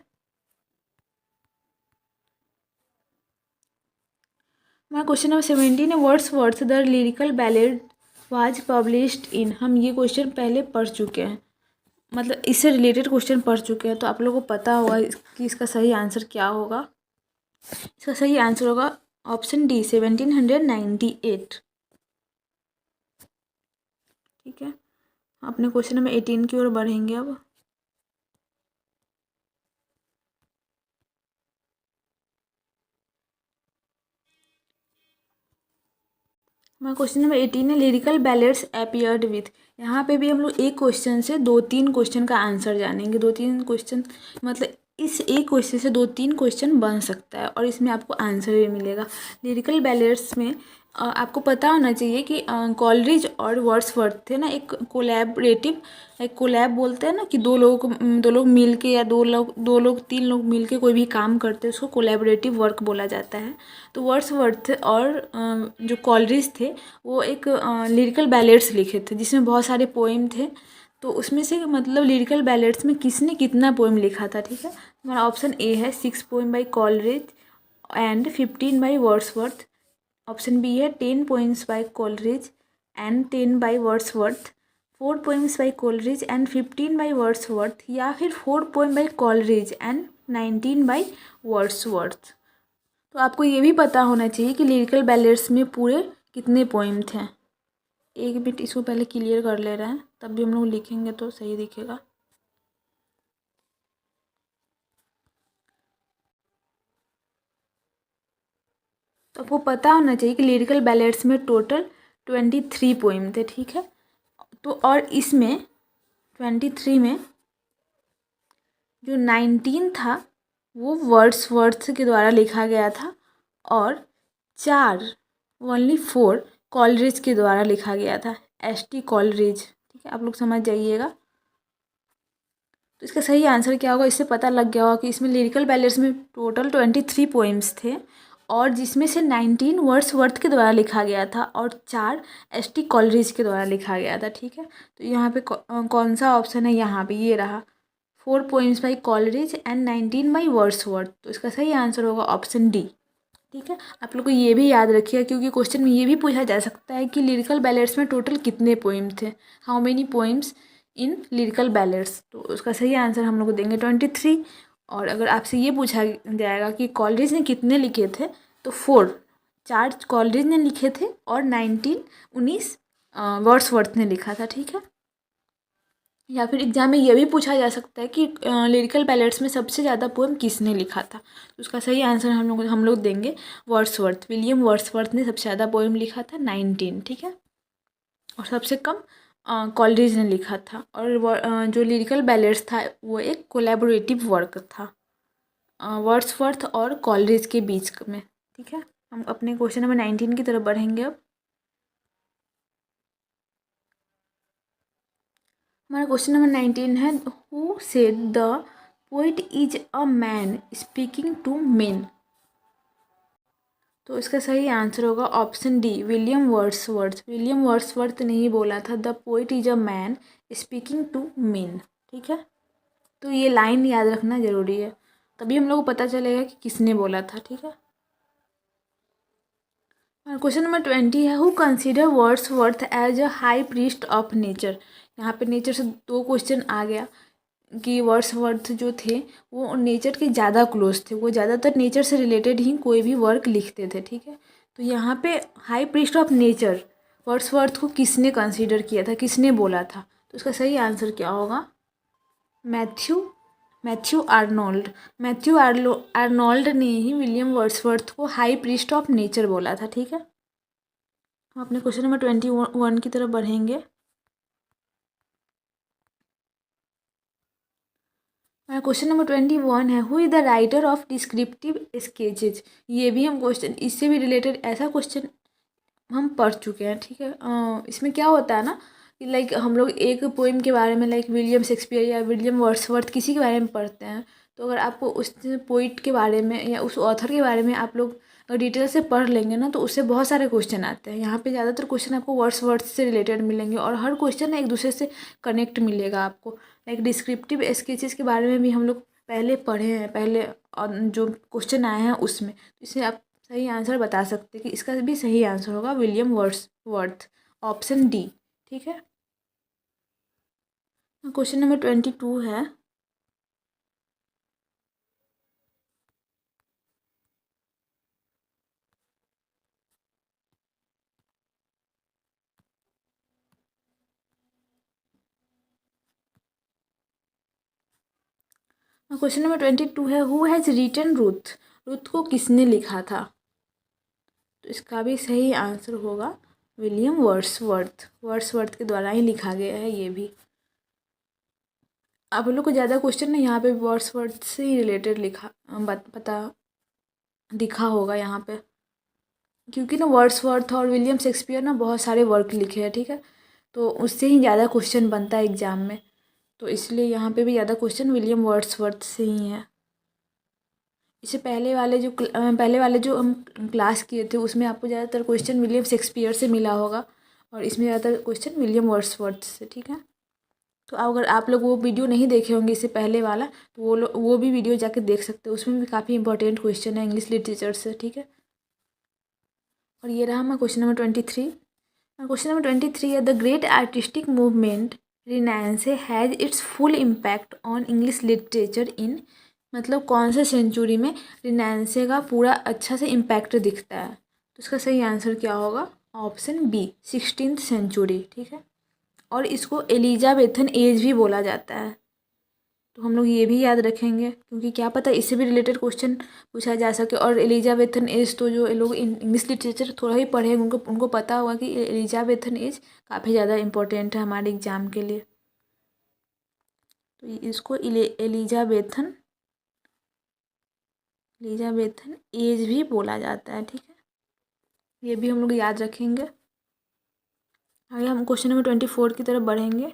हमारा क्वेश्चन नंबर 17 है Wordsworth the lyrical ballad was published in. हम ये क्वेश्चन पहले पढ़ चुके हैं, मतलब इससे रिलेटेड क्वेश्चन पढ़ चुके हैं, तो आप लोगों को पता होगा कि इसका सही आंसर क्या होगा। इसका सही आंसर होगा ऑप्शन डी 1798, ठीक है। अपने क्वेश्चन नंबर 18 की ओर बढ़ेंगे अब। हमारा क्वेश्चन नंबर 18 है लिरिकल बैलेड्स अपीयर्ड विथ। यहाँ पे भी हम लोग एक क्वेश्चन से 2-3 क्वेश्चन का आंसर जानेंगे। 2-3 क्वेश्चन मतलब इस एक क्वेश्चन से 2-3 क्वेश्चन बन सकता है और इसमें आपको आंसर भी मिलेगा। लिरिकल बैलेड्स में आपको पता होना चाहिए कि कॉलरिज और वर्ड्सवर्थ थे ना, एक कोलैब बोलते हैं ना, कि दो लोग मिल के या दो लोग 3 लोग मिल के कोई भी काम करते हैं, उसको कोलैबोरेटिव वर्क बोला जाता है। तो वर्ड्सवर्थ और जो कॉलरिज थे वो एक लिरिकल बैलेड्स लिखे थे जिसमें बहुत सारे पोइम थे। तो उसमें से मतलब लिरिकल बैलेड्स में किसने कितना पोइम लिखा था, ठीक है। हमारा ऑप्शन ए है 6 poem by Coleridge and 15 by Wordsworth. Option B है 10 poems by Coleridge and 10 by Wordsworth. 4 poems by Coleridge and 15 by Wordsworth, या फिर 4 poem by Coleridge and 19 by Wordsworth. तो आपको ये भी पता होना चाहिए कि लिरिकल बैलेड्स में पूरे कितने पोइम थे। एक मिनट इसको पहले क्लियर कर ले रहे हैं, तब भी हम लोग लिखेंगे तो सही दिखेगा। तो आपको पता होना चाहिए कि लिरिकल बैलेड्स में टोटल 23 पोइम थे, ठीक है। तो और इसमें 23 में जो 19 था वो वर्ड्सवर्थ के द्वारा लिखा गया था और 4 ओनली 4 कॉलरिज के द्वारा लिखा गया था, एस.टी. कॉलरिज, ठीक है। आप लोग समझ जाइएगा। तो इसका सही आंसर क्या होगा, इससे पता लग गया होगा कि इसमें लिरिकल बैलेड्स में टोटल 23 पोइम्स थे और जिसमें से 19 वर्ड्सवर्थ के द्वारा लिखा गया था और 4 एस.टी. कॉलरिज के द्वारा लिखा गया था, ठीक है। तो यहाँ पे कौन सा ऑप्शन है, यहाँ पे ये रहा 4 poems by Coleridge and 19 by Wordsworth. तो इसका सही आंसर होगा ऑप्शन डी, ठीक है। आप लोग को ये भी याद रखिएगा क्योंकि क्वेश्चन में ये भी पूछा जा सकता है कि लिरिकल बैलेड्स में टोटल कितने पोइम थे, how many poems in lyrical ballads. तो उसका सही आंसर हम लोग को देंगे 23। और अगर आपसे ये पूछा जाएगा कि कॉलरिज ने कितने लिखे थे, तो 4 कॉलरिज ने लिखे थे और 19 वर्ड्सवर्थ ने लिखा था, ठीक है। या फिर एग्जाम में ये भी पूछा जा सकता है कि लिरिकल बैलेड्स में सबसे ज़्यादा पोएम किसने लिखा था। तो उसका सही आंसर हम लोग देंगे वर्ड्सवर्थ। विलियम वर्ड्सवर्थ ने सबसे ज़्यादा पोएम लिखा था 19, ठीक है। और सबसे कम कॉलरिज ने लिखा था। और जो लिरिकल बैलेड्स था वो एक कोलैबोरेटिव वर्क था वर्ड्सवर्थ और कॉलरिज के बीच में, ठीक है। हम अपने क्वेश्चन नंबर 19 की तरफ बढ़ेंगे अब। हमारा क्वेश्चन नंबर 19 है who said the poet is a man speaking to men. तो इसका सही आंसर होगा option D William Wordsworth. William Wordsworth ने ही बोला था the poet is a man speaking to men, ठीक है। तो ये लाइन याद रखना जरूरी है, तभी हम लोग को पता चलेगा कि किसने बोला था, ठीक है। क्वेश्चन नंबर 20 है who consider Wordsworth as a high priest of nature. यहाँ पे नेचर से 2 क्वेश्चन आ गया कि वर्ड्सवर्थ जो थे वो नेचर के ज़्यादा क्लोज थे, वो ज़्यादातर नेचर से रिलेटेड ही कोई भी वर्क लिखते थे, ठीक है। तो यहाँ पे high priest of nature Wordsworth को किसने कंसिडर किया था, किसने बोला था। तो उसका सही आंसर क्या होगा, मैथ्यू आर्नोल्ड। आर्नोल्ड ने ही विलियम वर्ड्सवर्थ को हाई प्रीस्ट ऑफ नेचर बोला था, ठीक है। हम अपने क्वेश्चन नंबर 21 की तरफ बढ़ेंगे। क्वेश्चन नंबर 21 है who is the writer of descriptive sketches. ये भी हम क्वेश्चन इससे भी रिलेटेड ऐसा क्वेश्चन हम पढ़ चुके हैं, ठीक है। इसमें क्या होता है ना कि लाइक हम लोग एक पोइम के बारे में लाइक विलियम शेक्सपियर या विलियम वर्ड्सवर्थ किसी के बारे में पढ़ते हैं, तो अगर आपको उस पोइट के बारे में या उस ऑथर के बारे में आप लोग अगर डिटेल से पढ़ लेंगे ना, तो उससे बहुत सारे क्वेश्चन आते हैं। यहाँ पे ज़्यादातर क्वेश्चन आपको वर्ड्सवर्थ से रिलेटेड मिलेंगे और हर क्वेश्चन ना एक दूसरे से कनेक्ट मिलेगा आपको। लाइक डिस्क्रिप्टिव स्केचेस के बारे में भी हम लोग पहले पढ़े हैं, पहले और जो क्वेश्चन आए हैं उसमें, तो इससे आप सही आंसर बता सकते हैं कि इसका भी सही आंसर होगा विलियम वर्ड्सवर्थ, ऑप्शन डी। ठीक है, क्वेश्चन नंबर 22 है। क्वेश्चन नंबर 22 है, who has written Ruth, Ruth को किसने लिखा था? तो इसका भी सही आंसर होगा विलियम वर्ड्सवर्थ, वर्ड्सवर्थ के द्वारा ही लिखा गया है ये भी। आप लोग को ज़्यादा क्वेश्चन ना यहाँ पे वर्ड्सवर्थ से ही रिलेटेड लिखा पता दिखा होगा यहाँ पे, क्योंकि ना वर्ड्सवर्थ और विलियम शेक्सपियर ना बहुत सारे वर्क लिखे हैं। ठीक है, तो उससे ही ज़्यादा क्वेश्चन बनता है एग्जाम में, तो इसलिए यहाँ पे भी ज़्यादा क्वेश्चन विलियम वर्ड्सवर्थ से ही है। इससे पहले वाले जो हम क्लास किए थे उसमें आपको ज़्यादातर क्वेश्चन विलियम शेक्सपियर से मिला होगा और इसमें ज़्यादातर क्वेश्चन विलियम वर्ड्सवर्थ से। ठीक है, तो अगर आप लोग वो वीडियो नहीं देखे होंगे इससे पहले वाला, तो वो भी वीडियो जाके देख सकते हो, उसमें भी काफ़ी इंपॉर्टेंट क्वेश्चन है इंग्लिश लिटरेचर से। ठीक है, और ये रहा हमारा क्वेश्चन नंबर 23। क्वेश्चन नंबर 23 है, the great artistic movement renaissance has its full impact on English literature in, मतलब कौन से सेंचुरी में रिनायंसे का पूरा अच्छा से इम्पैक्ट दिखता है? तो इसका सही आंसर क्या होगा? Option B, 16th century. ठीक है, और इसको एलिजाबेथन एज भी बोला जाता है, तो हम लोग ये भी याद रखेंगे, क्योंकि क्या पता इससे भी रिलेटेड क्वेश्चन पूछा जा सके। और एलिजाबेथन एज तो जो लोग इंग्लिश लिटरेचर थोड़ा ही पढ़े उनको पता होगा कि एलिजाबेथन एज काफ़ी ज़्यादा इम्पोर्टेंट है हमारे एग्जाम के लिए, तो इसको एलिजाबेथन एज भी बोला जाता है। ठीक है, ये भी हम लोग याद रखेंगे। आगे हम क्वेश्चन नंबर 24 की तरफ बढ़ेंगे।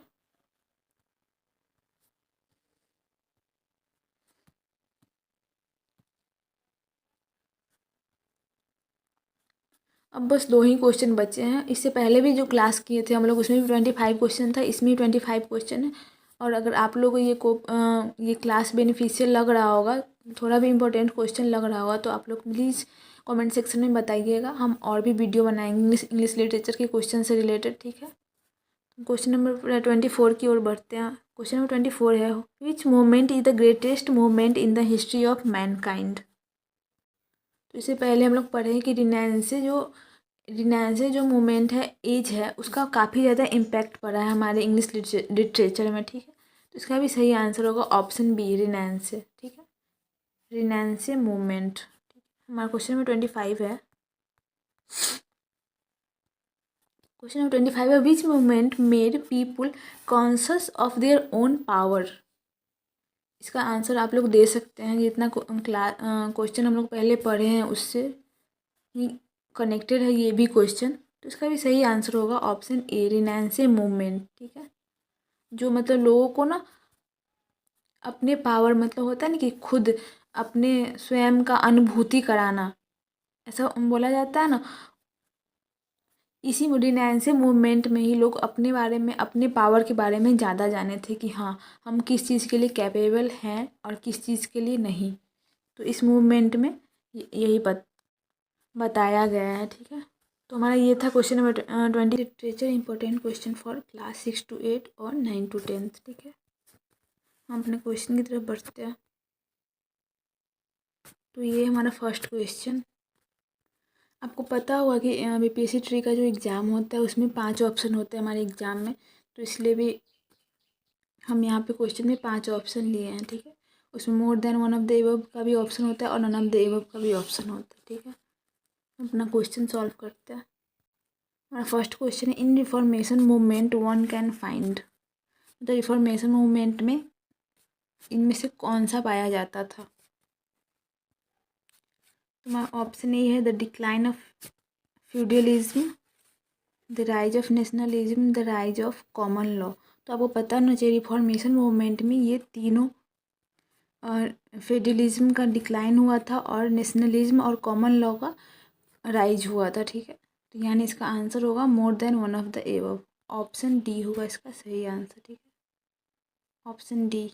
अब बस 2 ही क्वेश्चन बचे हैं। इससे पहले भी जो क्लास किए थे हम लोग उसमें भी 25 क्वेश्चन था, इसमें भी 25 क्वेश्चन है। और अगर आप लोग को ये क्लास बेनिफिशियल लग रहा होगा, थोड़ा भी इम्पोर्टेंट क्वेश्चन लग रहा होगा, तो आप लोग प्लीज़ कमेंट सेक्शन में बताइएगा, हम और भी वीडियो बनाएंगे इंग्लिश लिटरेचर के क्वेश्चन से रिलेटेड। ठीक है, क्वेश्चन नंबर 24 की ओर बढ़ते हैं। क्वेश्चन नंबर 24 है, which movement is the greatest movement in the history of Mankind? तो इससे पहले हम लोग पढ़े कि रिनायंसे जो मूवमेंट है, एज है, उसका काफ़ी ज़्यादा इम्पैक्ट पड़ा है हमारे इंग्लिश लिटरेचर में। ठीक है, तो इसका भी सही आंसर होगा ऑप्शन बी, रिनायंसे। ठीक है, रिनायंसे मूवमेंट। हमारा क्वेश्चन नंबर 25 है। क्वेश्चन नंबर 25 है, which movement made people conscious of their own power? इसका आंसर आप लोग दे सकते हैं, जितना क्वेश्चन हम लोग पहले पढ़े हैं उससे ही कनेक्टेड है ये भी क्वेश्चन, तो इसका भी सही आंसर होगा ऑप्शन ए, रिनायंसे मूवमेंट। ठीक है, जो मतलब लोगों को ना अपने पावर, मतलब होता है ना कि खुद अपने स्वयं का अनुभूति कराना, ऐसा बोला जाता है ना, इसी रिनायंसे मूवमेंट में ही लोग अपने बारे में, अपने पावर के बारे में ज़्यादा जाने थे कि हाँ हम किस चीज़ के लिए कैपेबल हैं और किस चीज़ के लिए नहीं, तो इस मूवमेंट में यही बताया गया है। ठीक है, तो हमारा ये था question number 20, literature important question for class 6 to 8 और 9 to 10। ठीक है, हम अपने क्वेश्चन की तरफ बढ़ते हैं। तो ये हमारा फर्स्ट क्वेश्चन, आपको पता होगा कि बीपीएससी ट्री का जो एग्ज़ाम होता है उसमें 5 ऑप्शन होते हैं हमारे एग्ज़ाम में, तो इसलिए भी हम यहाँ पे क्वेश्चन में 5 ऑप्शन लिए हैं। ठीक है, उसमें मोर than one of the above का भी ऑप्शन होता है और नन ऑफ द एबव का भी ऑप्शन होता है। ठीक है, अपना क्वेश्चन सॉल्व करते हैं। हमारा फर्स्ट क्वेश्चन है, in reformation movement one can find, मतलब रिफॉर्मेशन मूवमेंट में इनमें से कौन सा पाया जाता था? तो हमारा ऑप्शन ए है the decline of feudalism, the rise of nationalism, the rise of common law. तो आपको पता होना चाहिए रिफॉर्मेशन मूवमेंट में ये तीनों और फेडरलिज्म का डिक्लाइन हुआ था और नेशनलिज्म और कॉमन लॉ का राइज हुआ था। ठीक है, तो यानी इसका आंसर होगा more than one of the above. Option D होगा इसका सही आंसर। ठीक है, ऑप्शन डी।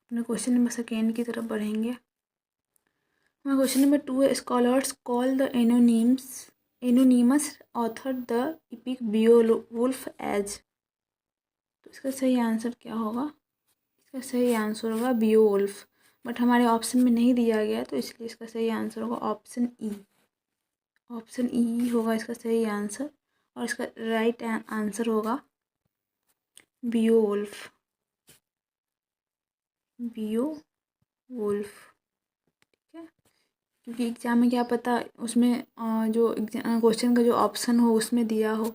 अपने क्वेश्चन नंबर सेकेंड की तरफ बढ़ेंगे। क्वेश्चन नंबर 2 है, scholars call the anonymous author the epic Beowulf as. तो इसका सही आंसर क्या होगा? इसका सही आंसर होगा बियोवुल्फ, बट हमारे ऑप्शन में नहीं दिया गया तो इसलिए इसका सही आंसर होगा ऑप्शन ई। ऑप्शन ई होगा इसका सही आंसर और इसका राइट आंसर होगा बियोवुल्फ। बियोवुल्फ, ठीक है, क्योंकि एग्जाम में क्या पता उसमें जो क्वेश्चन का जो ऑप्शन हो उसमें दिया हो,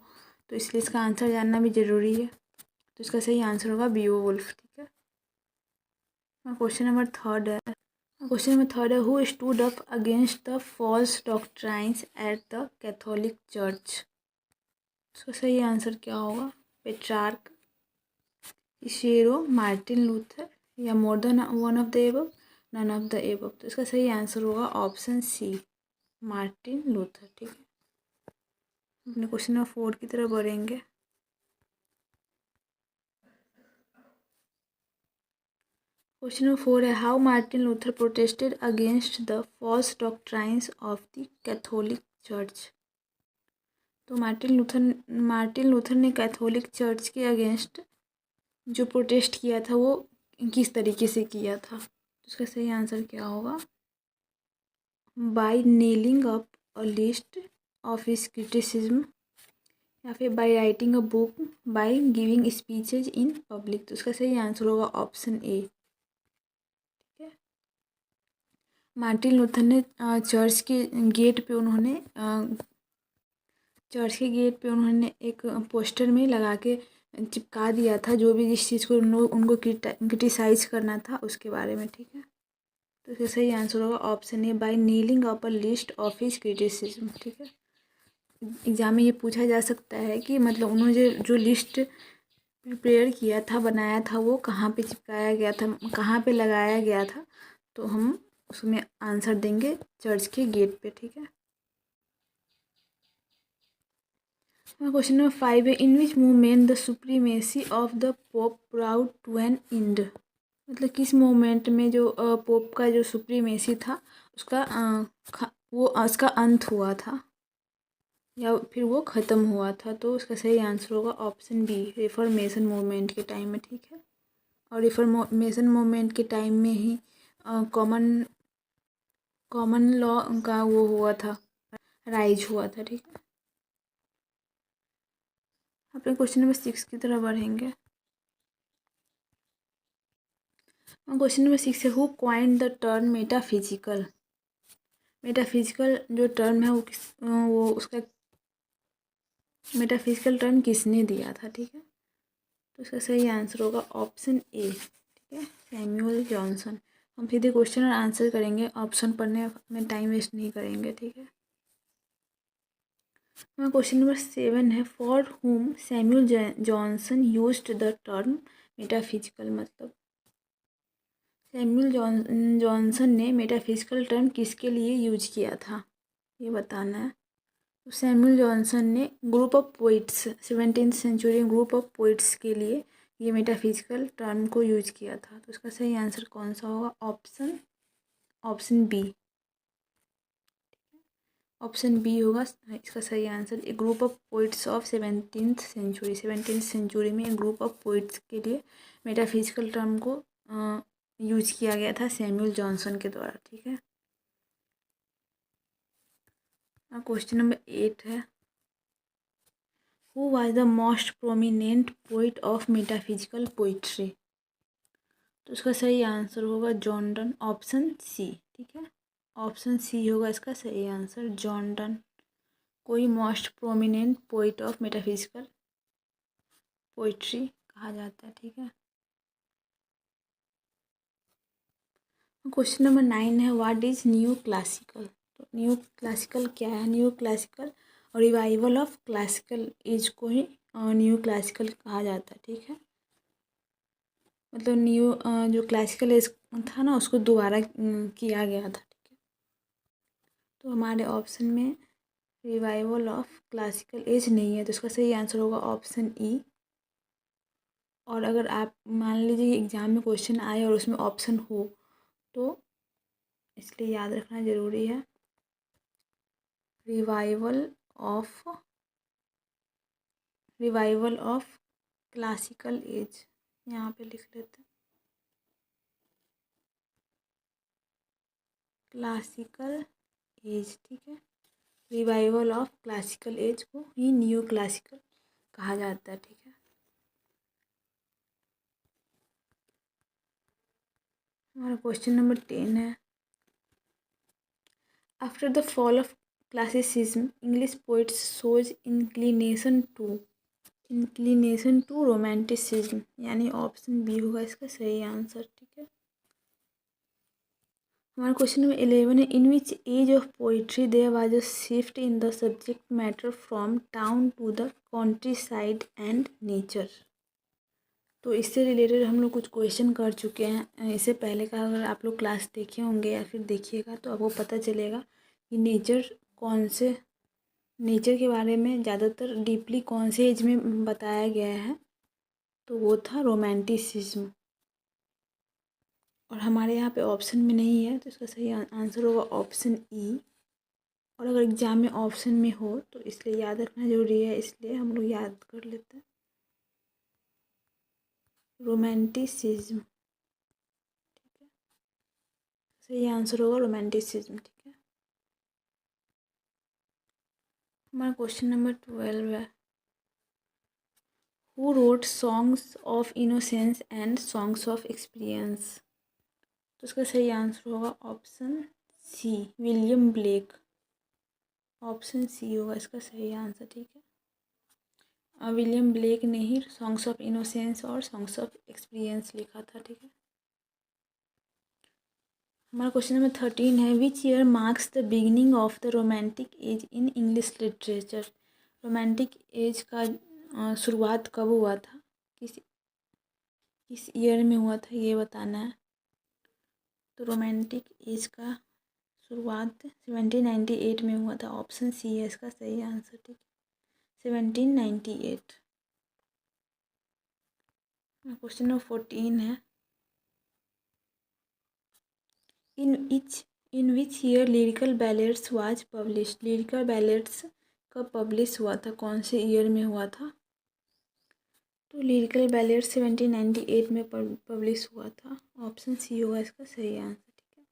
तो इसलिए इसका आंसर जानना भी ज़रूरी है। तो इसका सही आंसर होगा बियोवुल्फ। ठीक है, क्वेश्चन नंबर थर्ड है। क्वेश्चन नंबर थर्ड है, who stood up against the false doctrines at the Catholic church. इसका सही आंसर क्या होगा? पेट्रार्क, इशेरो, मार्टिन लूथर या more than one of the above, none of the above. तो इसका सही आंसर होगा ऑप्शन सी, मार्टिन लूथर। ठीक है, अपने क्वेश्चन नंबर 4 की तरफ बढ़ेंगे। क्वेश्चन नंबर 4 है, how Martin Luther protested against the false doctrines of the Catholic church. तो मार्टिन लूथर ने कैथोलिक चर्च के अगेंस्ट जो प्रोटेस्ट किया था वो किस तरीके से किया था? तो इसका सही आंसर क्या होगा? By nailing up a list of his criticism, या फिर by writing a book, by giving speeches in public. तो इसका सही आंसर होगा ऑप्शन ए। ठीक है, मार्टिन लूथर ने चर्च के गेट पे उन्होंने एक पोस्टर में लगा के चिपका दिया था जो भी जिस चीज़ को उनको क्रिटिसाइज करना था उसके बारे में। ठीक है, तो इसका सही आंसर होगा option A, by nailing up a list of his criticism. ठीक है, एग्जाम में ये पूछा जा सकता है कि मतलब उन्होंने जो लिस्ट प्रिपेयर किया था, बनाया था, वो कहाँ पे चिपकाया गया था, कहाँ पे लगाया गया था, तो हम उसमें आंसर देंगे चर्च के गेट पे। ठीक है, क्वेश्चन नंबर 5 है, in which movement the supremacy of the pope brought to an end. मतलब किस मूवमेंट में जो पोप का जो सुप्रीमेसी था उसका उसका अंत हुआ था या फिर वो ख़त्म हुआ था? तो उसका सही आंसर होगा ऑप्शन बी, रिफॉर्मेशन मूवमेंट के टाइम में। ठीक है, और रिफॉर्मेशन मूवमेंट के टाइम में ही कॉमन लॉ का वो हुआ था, राइज हुआ था। ठीक है, अपने क्वेश्चन नंबर 6 की तरफ बढ़ेंगे। क्वेश्चन नंबर 6 है, who coined the term metaphysical. Metaphysical जो टर्म है वो उसका मेटाफिजिकल टर्म किसने दिया था? ठीक है, तो इसका सही आंसर होगा ऑप्शन ए। ठीक है, सैमुअल जॉनसन। हम सीधे क्वेश्चन और आंसर करेंगे, ऑप्शन पढ़ने में टाइम वेस्ट नहीं करेंगे। ठीक है, हमारा क्वेश्चन नंबर 7 है, for whom Samuel Johnson used the term metaphysical. मतलब सैमुअल जॉनसन ने मेटाफिजिकल टर्म किसके लिए यूज किया था, ये बताना है। तो सैमुअल जॉनसन ने group of poets, 17th century group of poets के लिए ये मेटाफिजिकल टर्म को यूज किया था। तो इसका सही आंसर कौन सा होगा? Option B. ऑप्शन बी होगा इसका सही answer. A group of poets of 17th century में एक ग्रुप ऑफ पोइट्स के लिए मेटाफिजिकल टर्म को यूज किया गया था सैमुअल जॉनसन के द्वारा। ठीक है, क्वेश्चन नंबर 8 है, who was the most prominent poet of metaphysical poetry. तो इसका सही आंसर होगा जॉन डन, ऑप्शन सी। ठीक है, ऑप्शन सी होगा इसका सही आंसर, जॉन डन। कोई most prominent poet of metaphysical poetry कहा जाता है। ठीक है, क्वेश्चन नंबर 9 है, व्हाट इज न्यू क्लासिकल। तो न्यू क्लासिकल क्या है? न्यू क्लासिकल और रिवाइवल ऑफ क्लासिकल एज को ही न्यू क्लासिकल कहा जाता है, ठीक है। मतलब न्यू जो क्लासिकल एज था ना उसको दोबारा किया गया था, ठीक है। तो हमारे ऑप्शन में रिवाइवल ऑफ क्लासिकल एज नहीं है, तो इसका सही आंसर होगा ऑप्शन ई। और अगर आप मान लीजिए एग्ज़ाम में क्वेश्चन आए और उसमें ऑप्शन हो तो इसलिए याद रखना ज़रूरी है। रिवाइवल ऑफ क्लासिकल एज यहाँ पे लिख लेते हैं, क्लासिकल एज, ठीक है। रिवाइवल ऑफ क्लासिकल एज को ही न्यू क्लासिकल कहा जाता है, ठीक है। हमारा क्वेश्चन नंबर 10 है। After the fall of classicism English poets shows inclination to romanticism, यानी ऑप्शन बी होगा इसका सही आंसर, ठीक है। हमारा क्वेश्चन नंबर 11 है। In which age of poetry there was a shift in the subject matter from town to the countryside and nature. तो इससे रिलेटेड हम लोग कुछ क्वेश्चन कर चुके हैं इससे पहले का। अगर आप लोग क्लास देखे होंगे या फिर देखिएगा तो आपको पता चलेगा कि नेचर के बारे में ज़्यादातर डीपली कौन से एज में बताया गया है, तो वो था रोमांटिसिज्म। और हमारे यहाँ पे ऑप्शन में नहीं है, तो इसका सही आंसर होगा ऑप्शन ई। और अगर एग्ज़ाम में ऑप्शन में हो तो इसलिए याद रखना ज़रूरी है, इसलिए हम लोग याद कर लेते हैं रोमांटिसिज्म, ठीक है। सही आंसर होगा रोमांटिसिज्म, ठीक है। हमारा क्वेश्चन नंबर 12 है। Who wrote songs of innocence and songs of experience, तो इसका सही आंसर होगा option C, William Blake. Option C होगा इसका सही आंसर, ठीक है। विलियम ब्लेक ने ही सॉन्ग्स ऑफ इनोसेंस और सॉन्ग्स ऑफ एक्सपीरियंस लिखा था, ठीक है। हमारा क्वेश्चन नंबर 13 है। Which year marks the beginning of the romantic age in English literature, romantic age का शुरुआत कब हुआ था, किस ईयर में हुआ था ये बताना है। तो रोमांटिक एज का शुरुआत 1798 में हुआ था, ऑप्शन सी है इसका सही आंसर, ठीक है। 1798। क्वेश्चन नंबर 14 है। In which year lyrical ballads was publish, lyrical ballads कब पब्लिश हुआ था, कौन से ईयर में हुआ था। तो लिरिकल बैलेट्स 1798 में पब्लिश हुआ था, ऑप्शन सी होगा इसका सही आंसर, ठीक है।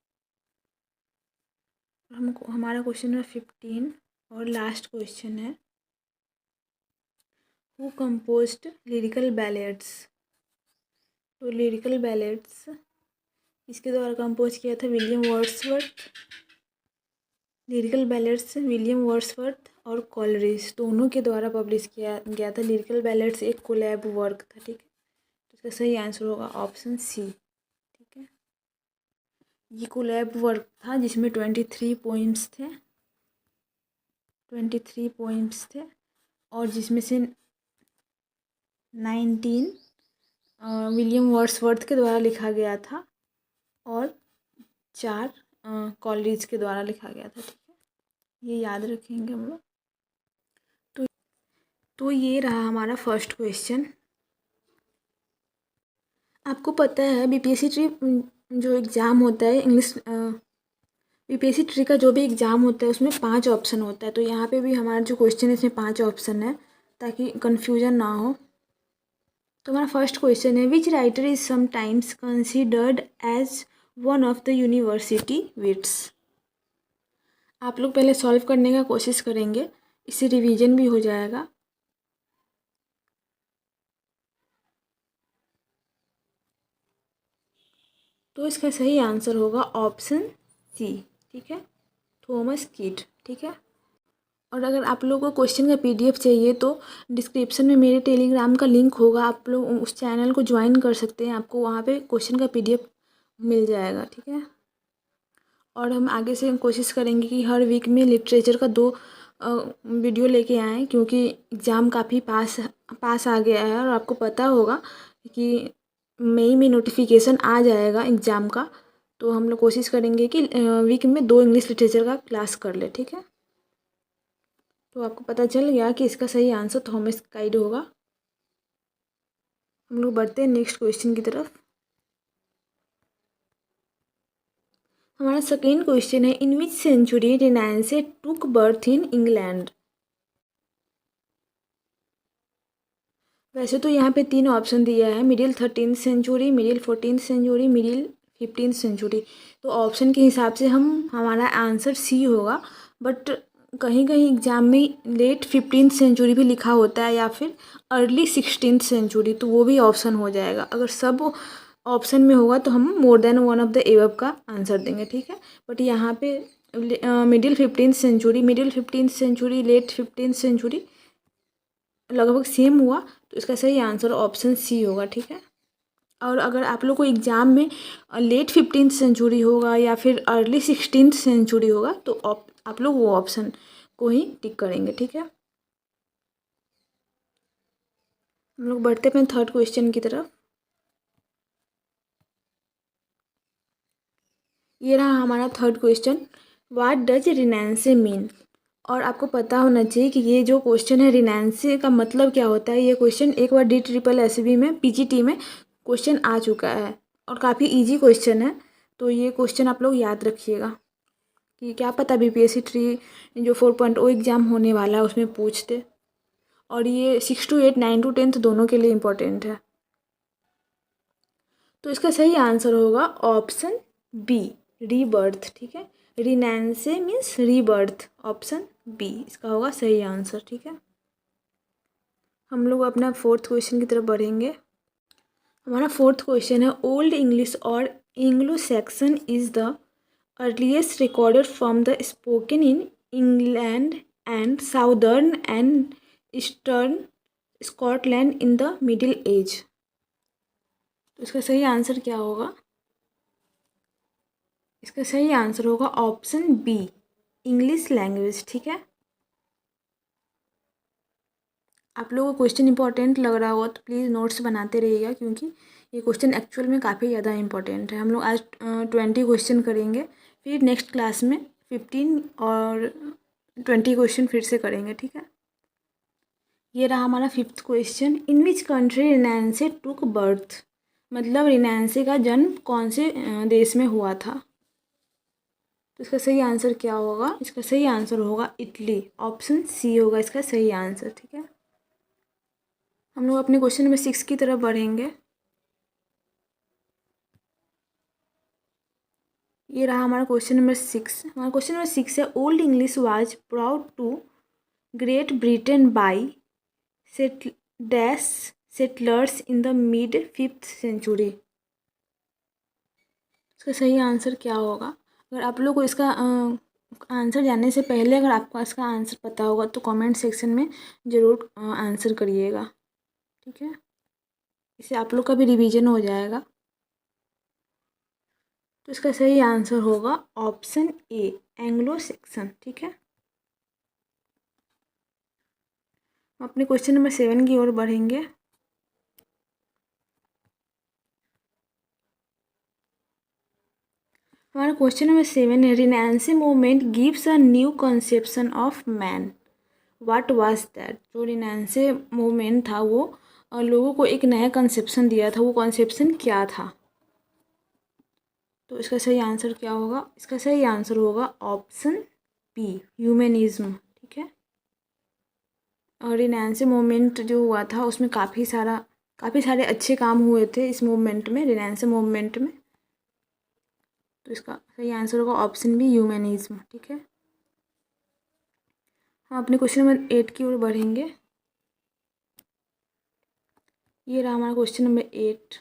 हमको हमारा क्वेश्चन नंबर 15 और लास्ट क्वेश्चन है। हु कंपोज्ड लिरिकल बैलेट्स, तो लिरिकल बैलेट्स इसके द्वारा कंपोज किया था William Wordsworth. Lyrical ballads William Wordsworth और कॉलरिज दोनों के द्वारा पब्लिश किया गया था। लिरिकल बैलेट्स एक कोलैब वर्क था, ठीक है। तो इसका सही आंसर होगा ऑप्शन सी, ठीक है। ये कोलैब वर्क था जिसमें 23 पोइम्स थे, 23 पोइम्स थे, और जिसमें से 19 विलियम वर्ड्सवर्थ के द्वारा लिखा गया था और 4 कॉलरिज के द्वारा लिखा गया था, ठीक है। ये याद रखेंगे हम लोग। तो ये रहा हमारा फर्स्ट क्वेश्चन। आपको पता है बीपीएससी ट्री जो एग्ज़ाम होता है इंग्लिश, बीपीएससी ट्री का जो भी एग्ज़ाम होता है उसमें 5 ऑप्शन होता है। तो यहाँ पे भी हमारा जो क्वेश्चन है इसमें 5 ऑप्शन है ताकि कन्फ्यूजन ना हो। तो हमारा फर्स्ट क्वेश्चन है। Which writer is sometimes considered as one of the university wits. आप लोग पहले सॉल्व करने का कोशिश करेंगे, इससे रिवीजन भी हो जाएगा। तो इसका सही आंसर होगा ऑप्शन सी, ठीक है, थॉमस किड, ठीक है। और अगर आप लोगों को क्वेश्चन का पीडीएफ चाहिए तो डिस्क्रिप्शन में मेरे टेलीग्राम का लिंक होगा, आप लोग उस चैनल को ज्वाइन कर सकते हैं, आपको वहाँ पे क्वेश्चन का पीडीएफ मिल जाएगा, ठीक है। और हम आगे से कोशिश करेंगे कि हर वीक में लिटरेचर का 2 वीडियो लेके आए हैं, क्योंकि एग्ज़ाम काफ़ी पास आ गया है और आपको पता होगा कि मई में नोटिफिकेशन आ जाएगा एग्ज़ाम का। तो हम लोग कोशिश करेंगे कि वीक में 2 इंग्लिश लिटरेचर का क्लास कर ले, ठीक है। तो आपको पता चल गया कि इसका सही आंसर थॉमस गाइड होगा। हम लोग बढ़ते हैं नेक्स्ट क्वेश्चन की तरफ। हमारा सेकेंड क्वेश्चन है, in which century renaissance took birth in England. वैसे तो यहाँ पे 3 ऑप्शन दिया है, middle 13th century, middle 14th century, middle 15th century. तो ऑप्शन के हिसाब से हमारा आंसर सी होगा, बट कहीं कहीं एग्जाम में लेट 15th सेंचुरी भी लिखा होता है या फिर अर्ली 16th सेंचुरी, तो वो भी ऑप्शन हो जाएगा। अगर सब ऑप्शन में होगा तो हम more than one of the above का आंसर देंगे, ठीक है। बट यहाँ पे middle 15th century, middle 15th century, late 15th century लगभग सेम हुआ, तो इसका सही आंसर ऑप्शन सी होगा, ठीक है। और अगर आप लोग को एग्ज़ाम में लेट 15th सेंचुरी होगा या फिर अर्ली 16th सेंचुरी होगा, तो आप लोग वो ऑप्शन को ही टिक करेंगे, ठीक है। हम लोग बढ़ते हैं थर्ड क्वेश्चन की तरफ। ये रहा हमारा third question, what does renaissance mean. और आपको पता होना चाहिए कि ये जो क्वेश्चन है रिनेंसे का मतलब क्या होता है। ये क्वेश्चन एक बार DSSB में PGT में क्वेश्चन आ चुका है और काफ़ी इजी क्वेश्चन है। तो ये क्वेश्चन आप लोग याद रखिएगा कि क्या पता BPSC 3 जो 4.0 एग्ज़ाम होने वाला है उसमें पूछते। और ये 6 to 8, 9 to 10 दोनों के लिए इम्पोर्टेंट है। तो इसका सही आंसर होगा ऑप्शन बी, रीबर्थ, ठीक है। रिनेंसे मीन्स रीबर्थ, ऑप्शन बी इसका होगा सही आंसर, ठीक है। हम लोग अपना फोर्थ क्वेश्चन की तरफ बढ़ेंगे। हमारा फोर्थ क्वेश्चन है, ओल्ड इंग्लिश और Anglo Saxon is the earliest recorded from the spoken in England and southern and eastern Scotland in the middle age. तो इसका सही आंसर क्या होगा। इसका सही आंसर होगा ऑप्शन बी, इंग्लिश लैंग्वेज, ठीक है। आप लोगों को क्वेश्चन इंपॉर्टेंट लग रहा हो तो प्लीज़ नोट्स बनाते रहिएगा, क्योंकि ये क्वेश्चन एक्चुअल में काफ़ी ज़्यादा इंपॉर्टेंट है। हम लोग आज 20 क्वेश्चन करेंगे, फिर नेक्स्ट क्लास में 15 और 20 क्वेश्चन फिर से करेंगे, ठीक है। ये रहा हमारा fifth question, in which country renaissance took birth. मतलब रिनेंसे का जन्म कौन से देश में हुआ था। तो इसका सही आंसर क्या होगा। इसका सही आंसर होगा इटली, ऑप्शन सी होगा इसका सही आंसर, ठीक है। हम लोग अपने क्वेश्चन नंबर 6 की तरफ बढ़ेंगे। ये रहा हमारा क्वेश्चन नंबर 6। हमारा क्वेश्चन नंबर 6 है, old English was brought to Great Britain by settlers in the mid 5th century. इसका सही आंसर क्या होगा। अगर आप लोग को इसका आंसर जानने से पहले अगर आपको इसका आंसर पता होगा तो कमेंट सेक्शन में ज़रूर आंसर करिएगा, ठीक है। इससे आप लोग का भी रिवीजन हो जाएगा। तो इसका सही आंसर होगा ऑप्शन ए, एंग्लो सैक्सन, ठीक है। हम अपने क्वेश्चन नंबर 7 की ओर बढ़ेंगे। हमारा क्वेश्चन नंबर 7 है, renaissance movement gives a new conception of man, what was that. जो रिनेंसे मूवमेंट था वो लोगों को एक नया कंसेप्शन दिया था, वो कंसेप्शन क्या था। तो इसका सही आंसर क्या होगा। इसका सही आंसर होगा ऑप्शन बी, ह्यूमनिज्म, ठीक है। और रिनेंसे मूवमेंट जो हुआ था उसमें काफ़ी सारे अच्छे काम हुए थे इस मूवमेंट में, रिनेंसे मूवमेंट में। तो इसका सही आंसर होगा ऑप्शन बी, ह्यूमनिज्म, ठीक है। हम अपने क्वेश्चन नंबर 8 की ओर बढ़ेंगे। ये रहा हमारा क्वेश्चन नंबर 8।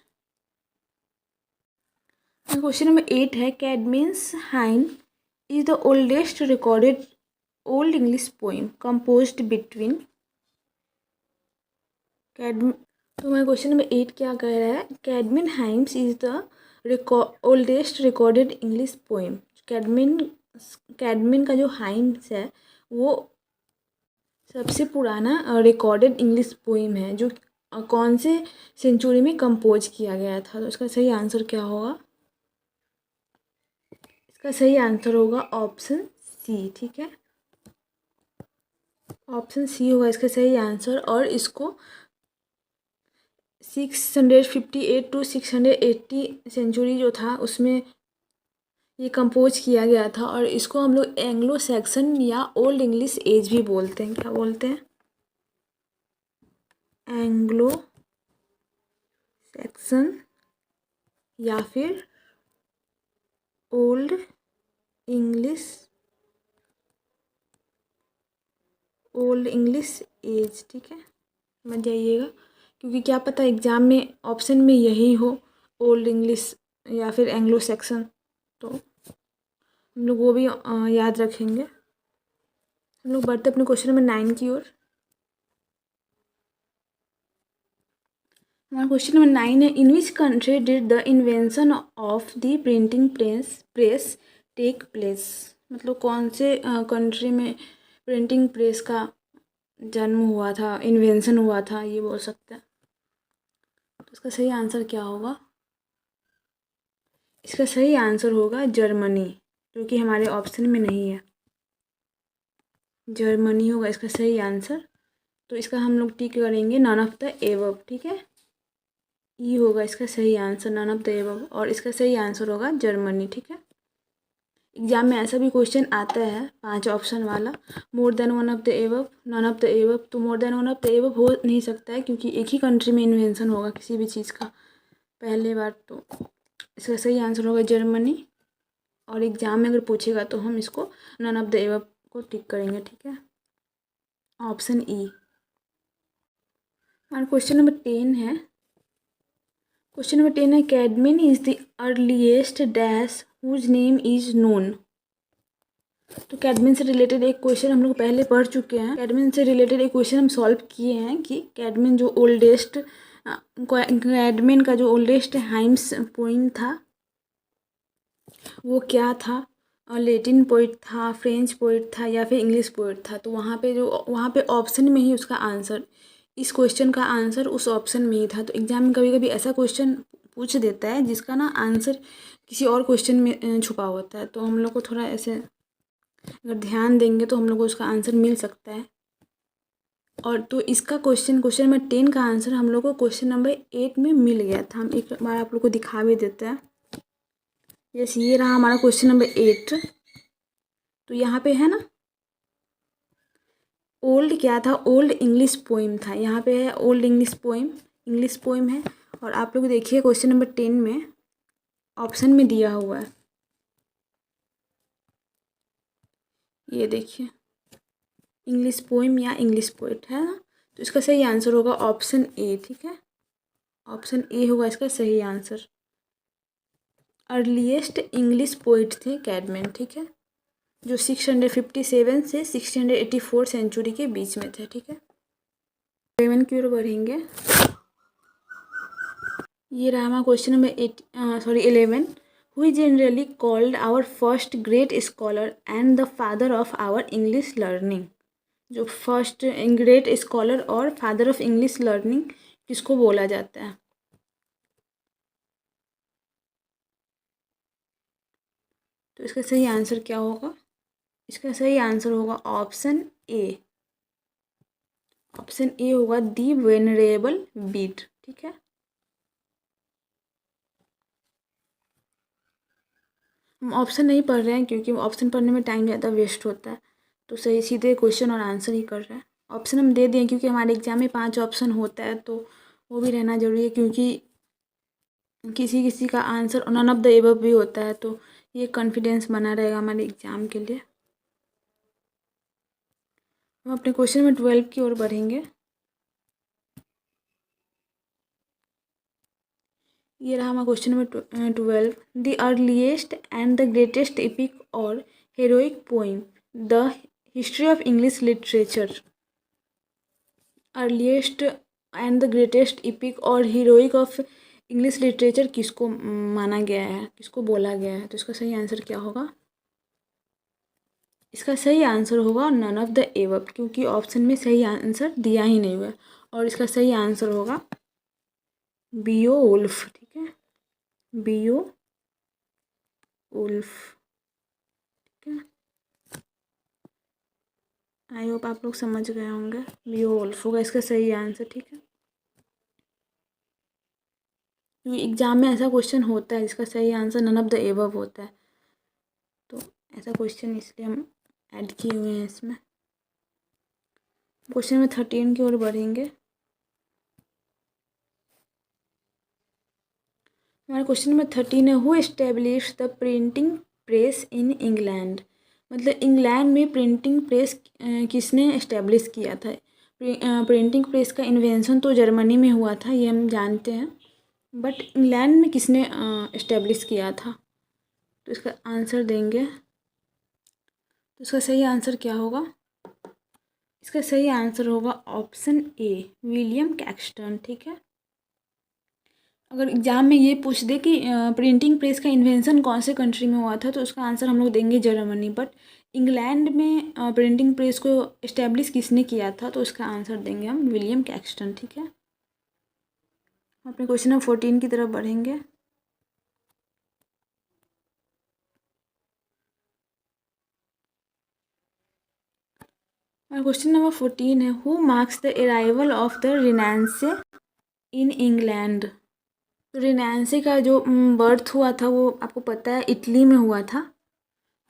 क्वेश्चन नंबर 8 है, Caedmon's hymn is the oldest recorded old English poem composed between तो हमारा क्वेश्चन नंबर 8 क्या कह रहा है, Caedmon hymns is the oldest recorded English poem. Caedmon का जो हाइम्स है वो सबसे पुराना रिकॉर्डेड इंग्लिश पोइम है जो कौन से सेंचुरी में कंपोज किया गया था? तो इसका सही आंसर क्या होगा? इसका सही आंसर होगा ऑप्शन सी। ठीक है, ऑप्शन सी होगा इसका सही आंसर। और इसको 658 टू 680 सेंचुरी जो था उसमें ये कंपोज किया गया था। और इसको हम लोग एंग्लो सैक्सन या ओल्ड इंग्लिश एज भी बोलते हैं। क्या बोलते हैं? एंग्लो सैक्सन या फिर ओल्ड इंग्लिश एज। ठीक है, समझ जाइएगा, क्योंकि क्या पता एग्ज़ाम में ऑप्शन में यही हो, ओल्ड इंग्लिश या फिर एंग्लो सैक्सन, तो हम लोग वो भी याद रखेंगे। हम लोग बढ़ते अपने क्वेश्चन नंबर 9 की ओर। हमारा क्वेश्चन नंबर 9 है, in which country did the invention of the printing press take place? मतलब कौन से कंट्री में प्रिंटिंग प्रेस का जन्म हुआ था, इन्वेंशन हुआ था, ये बोल सकते हैं। तो इसका सही आंसर क्या होगा? इसका सही आंसर होगा जर्मनी, जो कि हमारे ऑप्शन में नहीं है। जर्मनी होगा इसका सही आंसर। तो इसका हम लोग टिक करेंगे नॉन ऑफ द एबव। ठीक है, ई होगा इसका सही answer, non of the above, और इसका सही आंसर होगा जर्मनी। ठीक है, एग्जाम में ऐसा भी क्वेश्चन आता है 5 ऑप्शन वाला, more than one of the above, none of the above. तो more than one of the above हो नहीं सकता है, क्योंकि एक ही कंट्री में इन्वेंशन होगा किसी भी चीज़ का पहले बार। तो इसका सही आंसर होगा जर्मनी। और एग्जाम में अगर पूछेगा तो हम इसको नॉन ऑफ द एबव को टिक करेंगे। ठीक है, ऑप्शन ई। और क्वेश्चन नंबर 10 है। क्वेश्चन नंबर 10 है, Caedmon is the earliest dash whose name is known. तो कैडमिन से रिलेटेड एक क्वेश्चन हम लोग पहले पढ़ चुके हैं। कैडमिन से रिलेटेड एक क्वेश्चन हम सॉल्व किए हैं कि कैडमिन जो ओल्डेस्ट कैडमिन का जो ओल्डेस्ट हाइम्स पोइम था वो क्या था? लैटिन पोइट था, फ्रेंच पोइट था, या फिर इंग्लिश पोइट था? तो वहाँ पे ऑप्शन में ही उसका आंसर, इस क्वेश्चन का आंसर उस ऑप्शन में ही था। तो एग्जाम में कभी कभी ऐसा क्वेश्चन पूछ देता है जिसका ना आंसर किसी और क्वेश्चन में छुपा होता है। तो हम लोग को थोड़ा ऐसे अगर ध्यान देंगे तो हम लोग को उसका आंसर मिल सकता है। और तो इसका क्वेश्चन नंबर 10 का आंसर हम लोग को क्वेश्चन नंबर 8 में मिल गया था। हम एक बार आप लोग को दिखा भी देते हैं। यस, ये रहा हमारा क्वेश्चन नंबर 8। तो यहाँ पे है ना, ओल्ड क्या था? ओल्ड इंग्लिश पोइम था। यहाँ पे है ओल्ड इंग्लिश पोइम है। और आप लोग देखिए क्वेश्चन नंबर 10 में ऑप्शन में दिया हुआ है, ये देखिए, इंग्लिश पोइम या इंग्लिश पोइट है ना। तो इसका सही आंसर होगा ऑप्शन ए। ठीक है, ऑप्शन ए होगा इसका सही आंसर। अर्लीस्ट इंग्लिश पोइट थे कैडमैन। ठीक है, जो 657 से 684 सेंचुरी के बीच में थे। ठीक है, 11 की ओर बढ़ेंगे। ये रहा हमारा question number 11। Who is generally called our first great scholar and the father of our English learning? जो फर्स्ट ग्रेट स्कॉलर और फादर ऑफ इंग्लिश लर्निंग किसको बोला जाता है? तो इसका सही आंसर क्या होगा? इसका सही आंसर होगा ऑप्शन ए। ऑप्शन ए होगा दी वेनरेबल बीट। ठीक है, हम ऑप्शन नहीं पढ़ रहे हैं क्योंकि ऑप्शन पढ़ने में टाइम ज़्यादा वेस्ट होता है। तो सही सीधे क्वेश्चन और आंसर ही कर रहे हैं। ऑप्शन हम दे दिए क्योंकि हमारे एग्जाम में 5 ऑप्शन होता है, तो वो भी रहना जरूरी है, क्योंकि किसी किसी का answer non of the above भी होता है। तो ये कॉन्फिडेंस बना रहेगा हमारे एग्जाम के लिए। हम अपने क्वेश्चन में 12 की ओर बढ़ेंगे। ये रहा हमारा question number 12। The earliest and the greatest epic और heroic poem the history of English literature. Earliest and the greatest epic और हीरोइक ऑफ इंग्लिश लिटरेचर किसको माना गया है, किसको बोला गया है? तो इसका सही आंसर क्या होगा? इसका सही आंसर होगा नन ऑफ द एबव, क्योंकि ऑप्शन में सही आंसर दिया ही नहीं हुआ है। और इसका सही आंसर होगा बियोवुल्फ, ठीक है, बियोवुल्फ, ठीक है। आई होप आप लोग समझ गए होंगे, बियोवुल्फ होगा इसका सही आंसर, ठीक है। क्योंकि एग्जाम में ऐसा क्वेश्चन होता है जिसका सही answer none of the above होता है, तो ऐसा क्वेश्चन इसलिए हम ऐड किए हुए हैं इसमें। क्वेश्चन नंबर 13 की ओर बढ़ेंगे। हमारा क्वेश्चन नंबर 13 है, who establish the printing press in England. मतलब इंग्लैंड में प्रिंटिंग प्रेस किसने एस्टेब्लिश किया था। प्रिंटिंग प्रेस का इन्वेंशन तो जर्मनी में हुआ था, ये हम जानते हैं, बट इंग्लैंड में किसने एस्टेब्लिश किया था। तो इसका आंसर देंगे, तो इसका सही आंसर क्या होगा। इसका सही आंसर होगा ऑप्शन ए, विलियम कैक्सटन, ठीक है। अगर एग्जाम में ये पूछ दे कि प्रिंटिंग प्रेस का इन्वेंशन कौन से कंट्री में हुआ था, तो उसका आंसर हम लोग देंगे जर्मनी। बट इंग्लैंड में प्रिंटिंग प्रेस को इस्टेब्लिश किसने किया था, तो उसका आंसर देंगे हम विलियम कैक्सटन, ठीक है। अपने क्वेश्चन नंबर 14 की तरफ बढ़ेंगे। क्वेश्चन नंबर 14 है, who marks the arrival of the renaissance in England. तो रिनेंसे का जो बर्थ हुआ था वो आपको पता है इटली में हुआ था।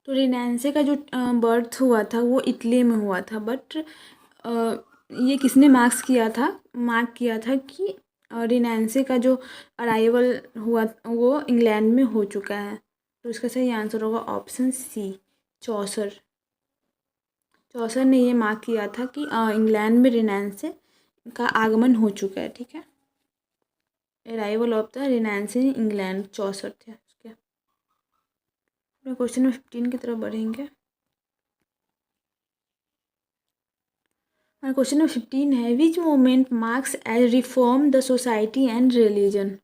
तो रिनेंसे का जो बर्थ हुआ था वो इटली में हुआ था, बट ये किसने मार्क किया था कि रिनेंसे का जो अराइवल हुआ वो इंग्लैंड में हो चुका है। तो इसका सही आंसर होगा ऑप्शन सी, चौसर। चौसर ने ये मार्क किया था कि इंग्लैंड में रिनेंसे का आगमन हो चुका है, ठीक है। Arrival of the renaissance in England, Chaucer थे उसके। क्वेश्चन नंबर 15 की तरफ बढ़ेंगे। क्वेश्चन नंबर 15 है, which movement marks as reform the society and religion.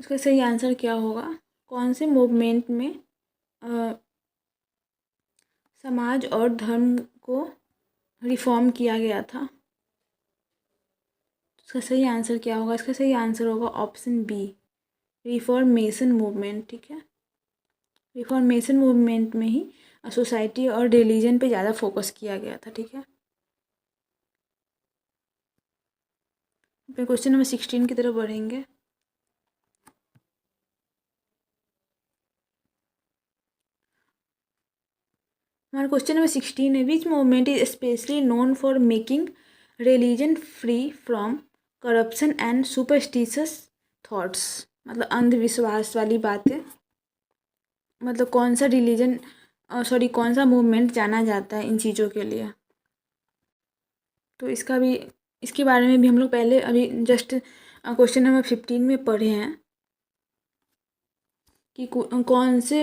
इसका सही आंसर क्या होगा, कौन से मूवमेंट में समाज और धर्म को रिफॉर्म किया गया था। इसका सही आंसर क्या होगा, इसका सही आंसर होगा ऑप्शन बी, रिफॉर्मेशन मूवमेंट, ठीक है। रिफॉर्मेशन मूवमेंट में ही सोसाइटी और रिलीजन पे ज़्यादा फोकस किया गया था, ठीक है। फिर क्वेश्चन नंबर 16 की तरफ बढ़ेंगे। हमारा क्वेश्चन नंबर 16 है, which movement is specially known for making religion free from corruption and superstitious thoughts. मतलब अंधविश्वास वाली बातें, मतलब कौन सा रिलीजन कौन सा मूवमेंट जाना जाता है इन चीज़ों के लिए। तो इसके बारे में भी हम लोग पहले अभी जस्ट क्वेश्चन नंबर 15 में पढ़े हैं कि कौन से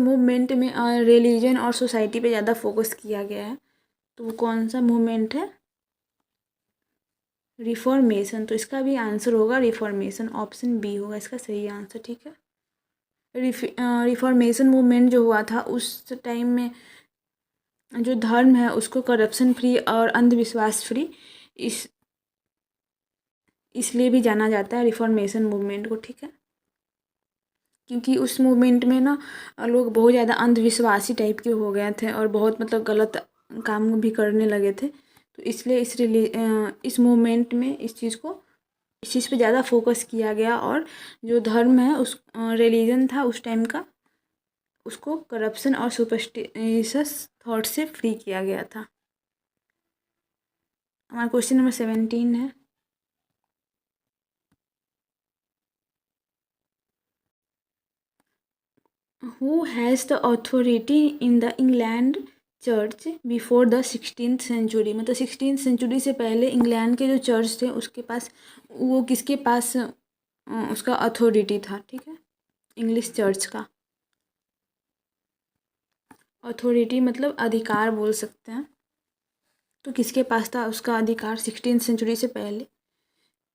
मूवमेंट में रिलीजन और सोसाइटी पे ज़्यादा फोकस किया गया है। तो वो कौन सा मूवमेंट है, रिफॉर्मेशन। तो इसका भी आंसर होगा रिफॉर्मेशन, ऑप्शन बी होगा इसका सही आंसर, ठीक है। रिफॉर्मेशन मूवमेंट जो हुआ था उस टाइम में जो धर्म है उसको करप्शन फ्री और अंधविश्वास फ्री इसलिए भी जाना जाता है रिफॉर्मेशन मूवमेंट को, ठीक है। क्योंकि उस मूवमेंट में ना लोग बहुत ज़्यादा अंधविश्वासी टाइप के हो गए थे और बहुत मतलब गलत काम भी करने लगे थे। तो इसलिए इस मूवमेंट में इस चीज़ पे ज़्यादा फोकस किया गया और जो धर्म है उस रिलीजन था उस टाइम का उसको करप्शन और सुपरस्टिशियस थॉट से फ्री किया गया था। हमारा क्वेश्चन नंबर 17 है, who has the authority in the England church before the 16th century. मतलब 16th सेंचुरी से पहले इंग्लैंड के जो चर्च थे उसके पास वो किसके पास उसका अथॉरिटी था, ठीक है। इंग्लिश चर्च का अथॉरिटी मतलब अधिकार बोल सकते हैं। तो किसके पास था उसका अधिकार 16th सेंचुरी से पहले।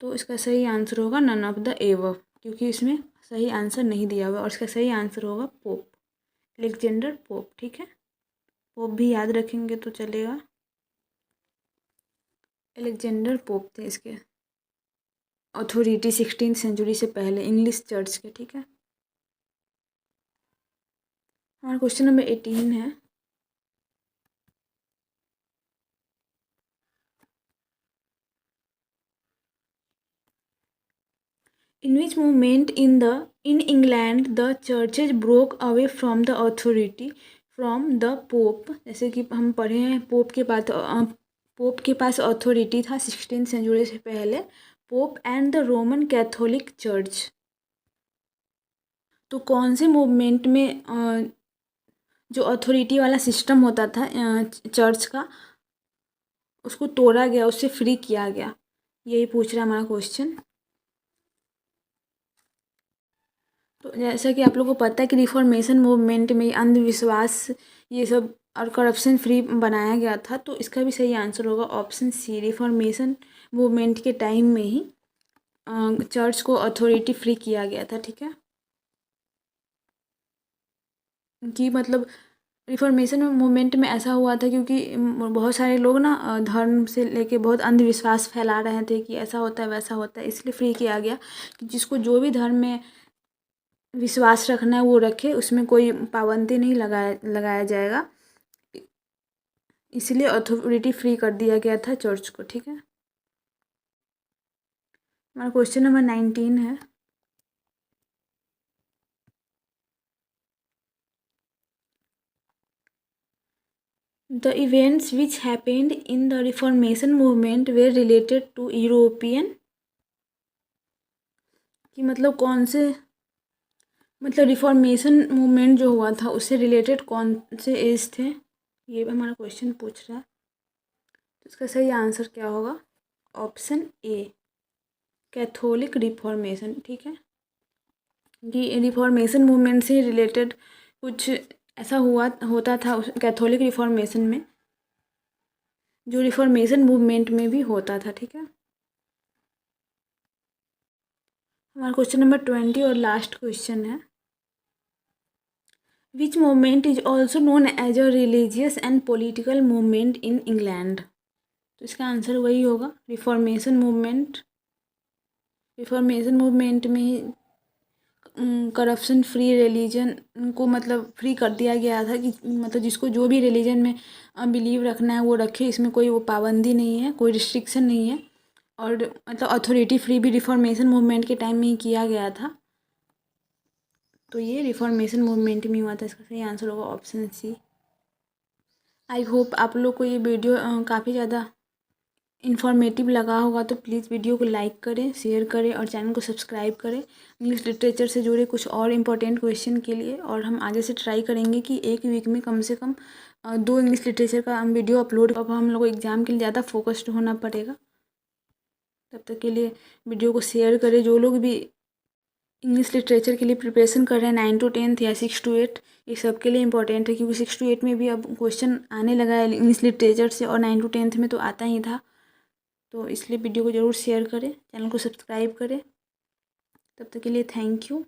तो इसका सही आंसर होगा नन ऑफ द एबव, क्योंकि इसमें सही आंसर नहीं दिया हुआ और इसका सही आंसर होगा पोप, अलेक्जेंडर पोप। ठीक है, पोप भी याद रखेंगे तो चलेगा। अलेक्जेंडर पोप थे इसके अथॉरिटी 16th सेंचुरी से पहले इंग्लिश चर्च के। ठीक है, हमारा क्वेश्चन नंबर 18 है। In which moment in England the churches broke away from the authority from the Pope? जैसे कि हम पढ़े हैं पोप के पास अथॉरिटी था 16th सेंचुरी से पहले, pope and the Roman Catholic church. तो कौन से मूवमेंट में जो अथॉरिटी वाला सिस्टम होता था चर्च का, उसको तोड़ा गया, उससे फ्री किया गया, यही पूछ रहा है हमारा क्वेश्चन। तो जैसा कि आप लोगों को पता है कि रिफॉर्मेशन मूवमेंट में अंधविश्वास ये सब और करप्शन फ्री बनाया गया था, तो इसका भी सही आंसर होगा ऑप्शन सी। रिफॉर्मेशन मूवमेंट के टाइम में ही चर्च को अथॉरिटी फ्री किया गया था। ठीक है, कि मतलब रिफॉर्मेशन मूवमेंट में ऐसा हुआ था क्योंकि बहुत सारे लोग ना धर्म से लेके बहुत अंधविश्वास फैला रहे थे कि ऐसा होता है वैसा होता है, इसलिए फ्री किया गया कि जिसको जो भी धर्म में विश्वास रखना है वो रखे, उसमें कोई पाबंदी नहीं लगाया जाएगा, इसलिए अथॉरिटी फ्री कर दिया गया था चर्च को। ठीक है, हमारा क्वेश्चन नंबर 19 है। The events which happened in the Reformation movement were related to European, कि मतलब कौन से, मतलब रिफॉर्मेशन मूवमेंट जो हुआ था उससे रिलेटेड कौन से एज थे, ये भी हमारा क्वेश्चन पूछ रहा है। तो इसका सही आंसर क्या होगा, ऑप्शन ए, कैथोलिक रिफॉर्मेशन। ठीक है, कि रिफॉर्मेशन मूवमेंट से रिलेटेड कुछ ऐसा होता था कैथोलिक रिफॉर्मेशन में, जो रिफॉर्मेशन मूवमेंट में भी होता था। ठीक है, हमारा क्वेश्चन नंबर 20 और लास्ट क्वेश्चन है। Which movement is also known as a religious and political movement in England? तो इसका आंसर वही होगा, रिफॉर्मेशन मूवमेंट। रिफॉर्मेशन मूवमेंट में ही करप्शन फ्री रिलीजन को मतलब फ्री कर दिया गया था कि मतलब जिसको जो भी रिलीजन में बिलीव रखना है वो रखे, इसमें कोई वो पाबंदी नहीं है, कोई रिस्ट्रिक्शन नहीं है, और मतलब अथॉरिटी फ्री भी रिफॉर्मेशन मूवमेंट के टाइम में ही किया गया था। तो ये रिफॉर्मेशन मूवमेंट में हुआ था, इसका सही आंसर होगा ऑप्शन सी। आई होप आप लोग को ये वीडियो काफ़ी ज़्यादा इन्फॉर्मेटिव लगा होगा, तो प्लीज़ वीडियो को लाइक करें, शेयर करें और चैनल को सब्सक्राइब करें इंग्लिश लिटरेचर से जुड़े कुछ और इम्पोर्टेंट क्वेश्चन के लिए। और हम आगे से ट्राई करेंगे कि एक वीक में कम से कम 2 इंग्लिश लिटरेचर का हम वीडियो अपलोड। अब हम लोग को एग्ज़ाम के लिए ज़्यादा फोकस्ड होना पड़ेगा, तब तक के लिए वीडियो को शेयर करें। जो लोग भी इंग्लिश लिटरेचर के लिए प्रिपरेशन कर रहे हैं 9 to 10 या 6 to 8, ये सब के लिए इंपॉर्टेंट है, क्योंकि 6 to 8 में भी अब क्वेश्चन आने लगा है इंग्लिश लिटरेचर से, और 9 to 10 में तो आता ही था। तो इसलिए वीडियो को ज़रूर शेयर करें, चैनल को सब्सक्राइब करें। तब तक के लिए थैंक यू।